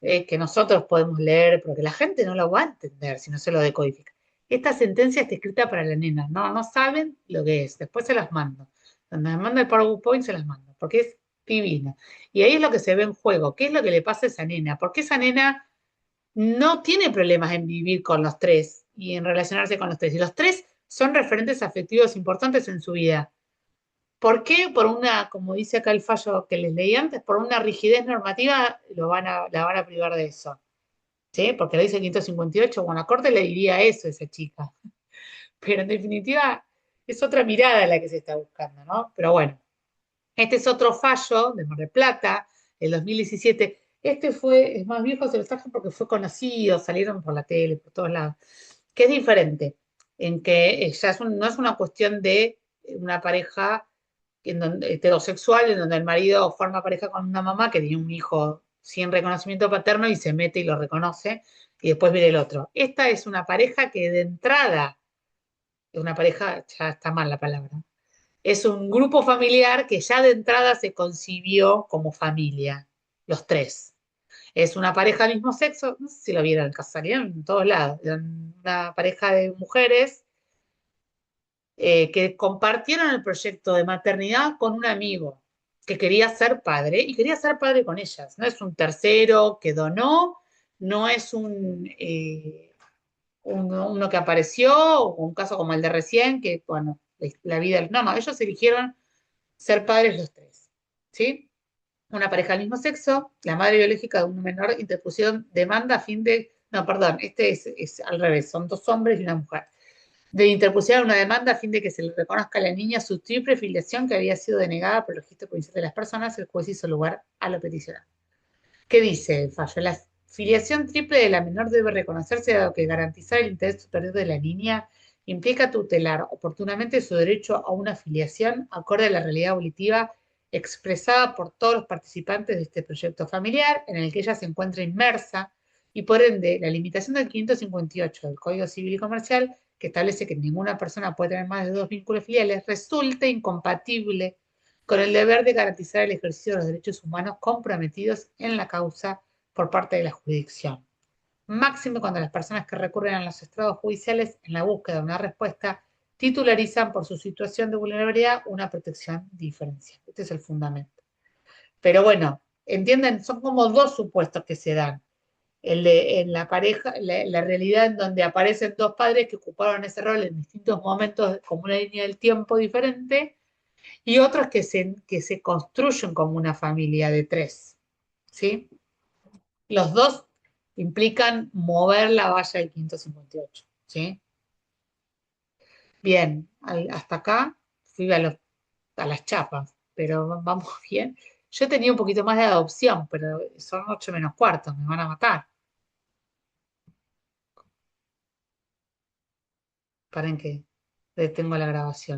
que nosotros podemos leer, pero que la gente no lo va a entender si no se lo decodifica. Esta sentencia está escrita para la nena, no saben lo que es, después se las mando. Cuando me manda el PowerPoint se las mando, porque es divina. Y ahí es lo que se ve en juego, qué es lo que le pasa a esa nena, porque esa nena no tiene problemas en vivir con los tres y en relacionarse con los tres. Y los tres son referentes afectivos importantes en su vida. ¿Por qué? Por una, como dice acá el fallo que les leí antes, por una rigidez normativa la van a privar de eso. ¿Sí? Porque lo dice el 558, bueno, la Corte le diría eso a esa chica. Pero en definitiva es otra mirada la que se está buscando, ¿no? Pero bueno, este es otro fallo de Mar del Plata, el 2017. Este es más viejo, se lo traje porque fue conocido, salieron por la tele, por todos lados, que es diferente, en que ya no es una cuestión de una pareja heterosexual, en donde el marido forma pareja con una mamá que tiene un hijo sin reconocimiento paterno y se mete y lo reconoce, y después viene el otro. Esta es una pareja que de entrada, es una pareja, ya está mal la palabra, es un grupo familiar que ya de entrada se concibió como familia, los tres. Es una pareja del mismo sexo, no sé si lo vieron, salieron en todos lados, eran una pareja de mujeres que compartieron el proyecto de maternidad con un amigo que quería ser padre y quería ser padre con ellas. No es un tercero que donó no es uno que apareció, o un caso como el de recién, que, bueno, la vida, no, no, ellos eligieron ser padres los tres, ¿sí? Una pareja del mismo sexo, la madre biológica de un menor interpusieron demanda a fin de, no, perdón, este es al revés, son dos hombres y una mujer, de interpusieron una demanda a fin de que se le reconozca a la niña su triple filiación que había sido denegada por el registro provincial de las personas. El juez hizo lugar a la petición. ¿Qué dice el fallo? La filiación triple de la menor debe reconocerse dado que garantizar el interés superior de la niña implica tutelar oportunamente su derecho a una filiación acorde a la realidad evolutiva expresada por todos los participantes de este proyecto familiar en el que ella se encuentra inmersa y por ende la limitación del 558 del Código Civil y Comercial que establece que ninguna persona puede tener más de dos vínculos filiales resulta incompatible con el deber de garantizar el ejercicio de los derechos humanos comprometidos en la causa por parte de la jurisdicción. Máximo cuando las personas que recurren a los estrados judiciales en la búsqueda de una respuesta titularizan por su situación de vulnerabilidad una protección diferencial. Este es el fundamento. Pero bueno, entienden, son como dos supuestos que se dan. En la pareja, la realidad en donde aparecen dos padres que ocuparon ese rol en distintos momentos como una línea del tiempo diferente y otros que se construyen como una familia de tres, ¿sí? Los dos implican mover la valla del 558, ¿sí? Bien, hasta acá fui a las chapas, pero vamos bien. Yo tenía un poquito más de adopción, pero son 8 menos cuarto, me van a matar. Paren que detengo la grabación.